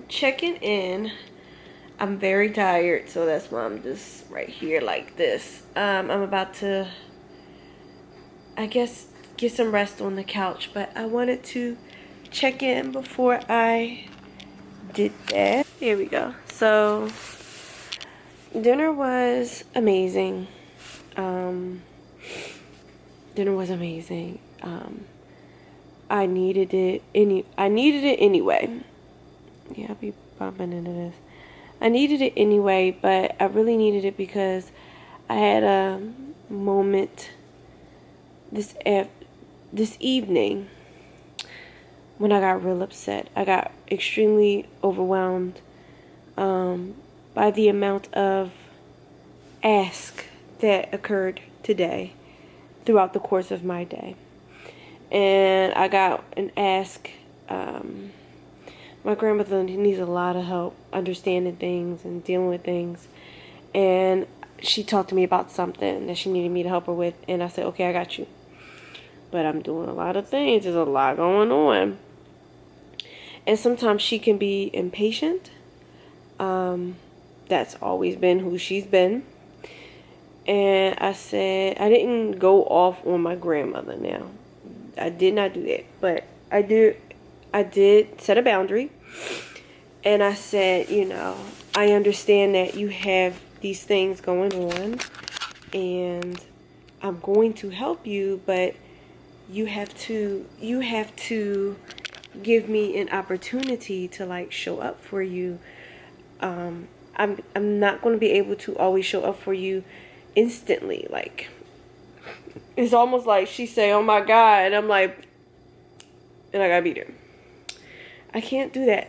Checking in. I'm very tired, so that's why I'm just right here like this. I'm about to, I guess, get some rest on the couch, but I wanted to check in before I did that. Here we go. So dinner was amazing. Dinner was amazing. I needed it anyway. Yeah, I'll be bumping into this. I needed it anyway, but I really needed it because I had a moment this evening when I got real upset. I got extremely overwhelmed by the amount of ask that occurred today throughout the course of my day. And I got an ask. My grandmother needs a lot of help understanding things and dealing with things. And she talked to me about something that she needed me to help her with. And I said, okay, I got you. But I'm doing a lot of things. There's a lot going on. And sometimes she can be impatient. That's always been who she's been. and I said, I didn't go off on my grandmother now. I did not do that, but I did set a boundary. And I said, you know, I understand that you have these things going on, and I'm going to help you, but you have to give me an opportunity to like show up for you. I'm not going to be able to always show up for you instantly. Like, it's almost like she say, oh my God, and I'm like, and I gotta be there. I can't do that.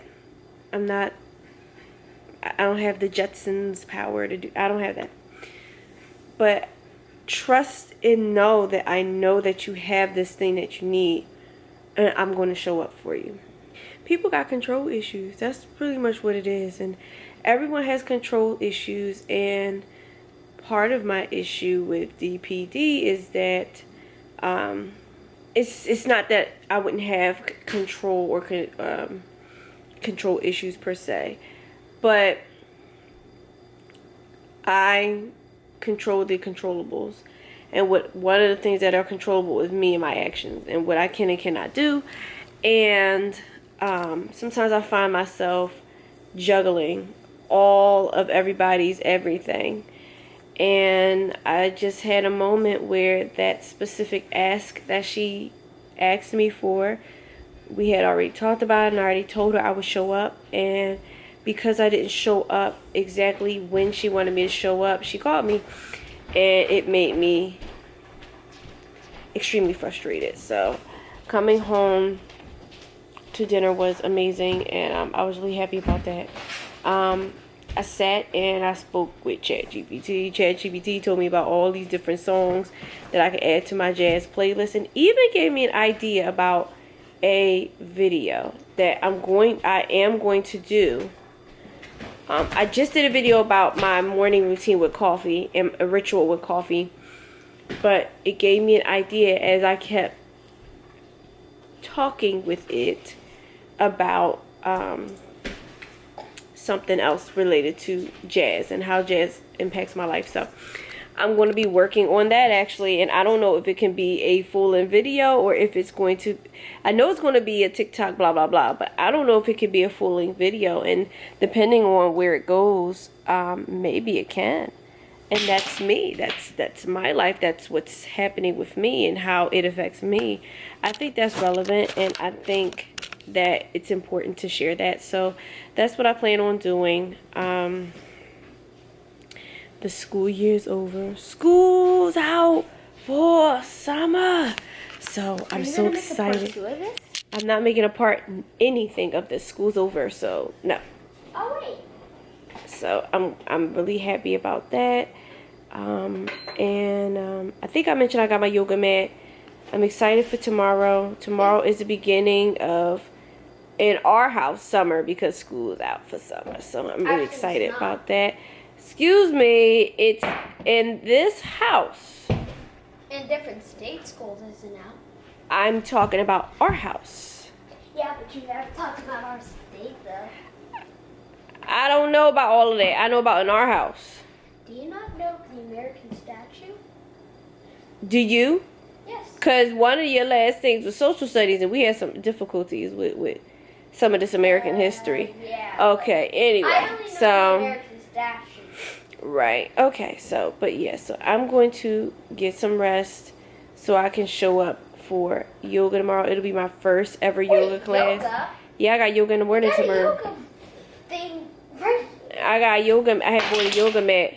I don't have the Jetsons power to do, I don't have that. But trust and know that I know that you have this thing that you need, and I'm going to show up for you. People got control issues. That's pretty much what it is. And everyone has control issues. And part of my issue with DPD is that it's not that I wouldn't have control or control issues per se, but I control the controllables. And one of the things that are controllable is me and my actions and what I can and cannot do. And sometimes I find myself juggling all of everybody's everything. And I just had a moment where that specific ask that she asked me for, we had already talked about it, and I already told her I would show up. And because I didn't show up exactly when she wanted me to show up, she called me, and it made me extremely frustrated. So coming home to dinner was amazing, and I was really happy about that. I sat and I spoke with ChatGPT. ChatGPT told me about all these different songs that I could add to my jazz playlist, and even gave me an idea about a video that I am going to do. I just did a video about my morning routine with coffee and a ritual with coffee, but it gave me an idea as I kept talking with it about something else related to jazz and how jazz impacts my life. So I'm going to be working on that actually, and I don't know if it can be a full-length video or if it's going to, I know it's going to be a TikTok blah blah blah, but I don't know if it could be a full-length video, and depending on where it goes, maybe it can. And that's me, that's my life, that's what's happening with me and how it affects me. I think that's relevant, and I think that it's important to share that. So that's what I plan on doing. The school year's over. School's out for summer. So I'm so excited. I'm not making a part anything of this. School's over, so no. Oh wait. So I'm really happy about that. I think I mentioned I got my yoga mat. I'm excited for tomorrow. Tomorrow is the beginning of, in our house, summer, because school is out for summer. So I'm really excited about that. Excuse me, it's in this house. In different states, schools isn't out. I'm talking about our house. Yeah, but you never talked about our state, though. I don't know about all of that. I know about in our house. Do you not know the American statue? Do you? Yes. Because one of your last things was social studies, and we had some difficulties with some of this American history. Yeah. Okay, anyway. I only know the American statue. Right. Okay, so, but yeah, so I'm going to get some rest so I can show up for yoga tomorrow. It'll be my first ever yoga class. Yoga? Yeah, I got yoga in the morning tomorrow. Yoga thing, right? I got yoga. I had bought a yoga mat.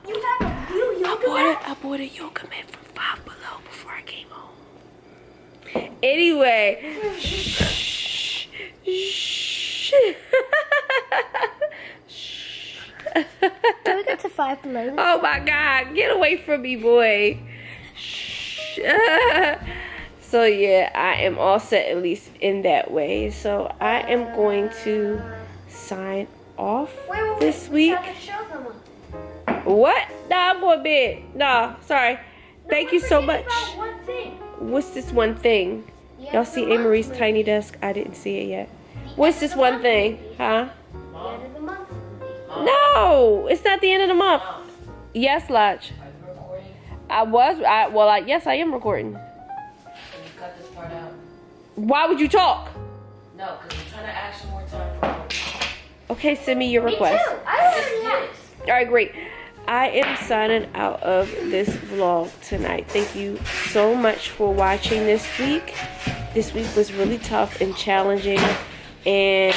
You have a real yoga mat? I bought a yoga mat from Five Below before I came home. Anyway. Shh. Shh. Don't get to Five Below. Oh my God, get away from me, boy. Shh. So yeah, I am all set, at least in that way. So I am going to sign off this week. What? Nah, I'm going to bed. Nah, sorry. Thank you so much. One thing. What's this one thing? Y'all see Amory's tiny desk? I didn't see it yet. What's this one thing? Huh? The end of the month. No, it's not the end of the month. Yes, Lodge. Are you recording? Yes, I am recording. Can you cut this part out? Why would you talk? No, because I'm trying to ask you more time for it. Okay, send me your Me request. too. I already asked. All right, great. I am signing out of this vlog tonight. Thank you so much for watching this week. This week was really tough and challenging, and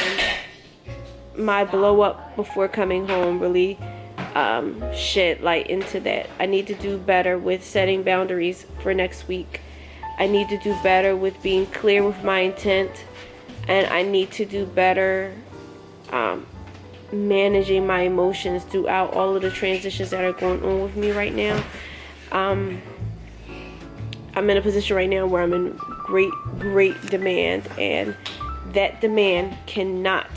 my blow up before coming home really shed light into that. I need to do better with setting boundaries for next week. I need to do better with being clear with my intent, and I need to do better managing my emotions throughout all of the transitions that are going on with me right now. I'm in a position right now where I'm in great demand, and that demand cannot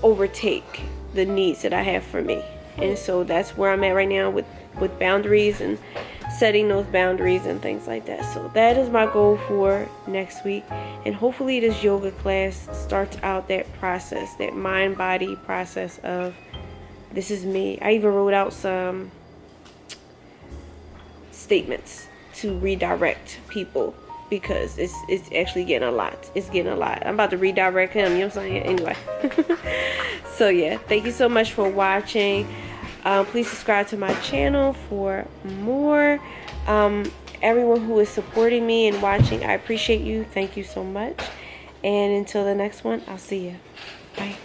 overtake the needs that I have for me. And so that's where I'm at right now with boundaries and setting those boundaries and things like that. So that is my goal for next week, and hopefully this yoga class starts out that process, that mind-body process of this is me. I even wrote out some statements to redirect people, because it's actually getting a lot. It's getting a lot. I'm about to redirect him, you know what I'm saying? Anyway. So yeah, thank you so much for watching. Please subscribe to my channel for more. Everyone who is supporting me and watching, I appreciate you. Thank you so much. And until the next one, I'll see you. Bye.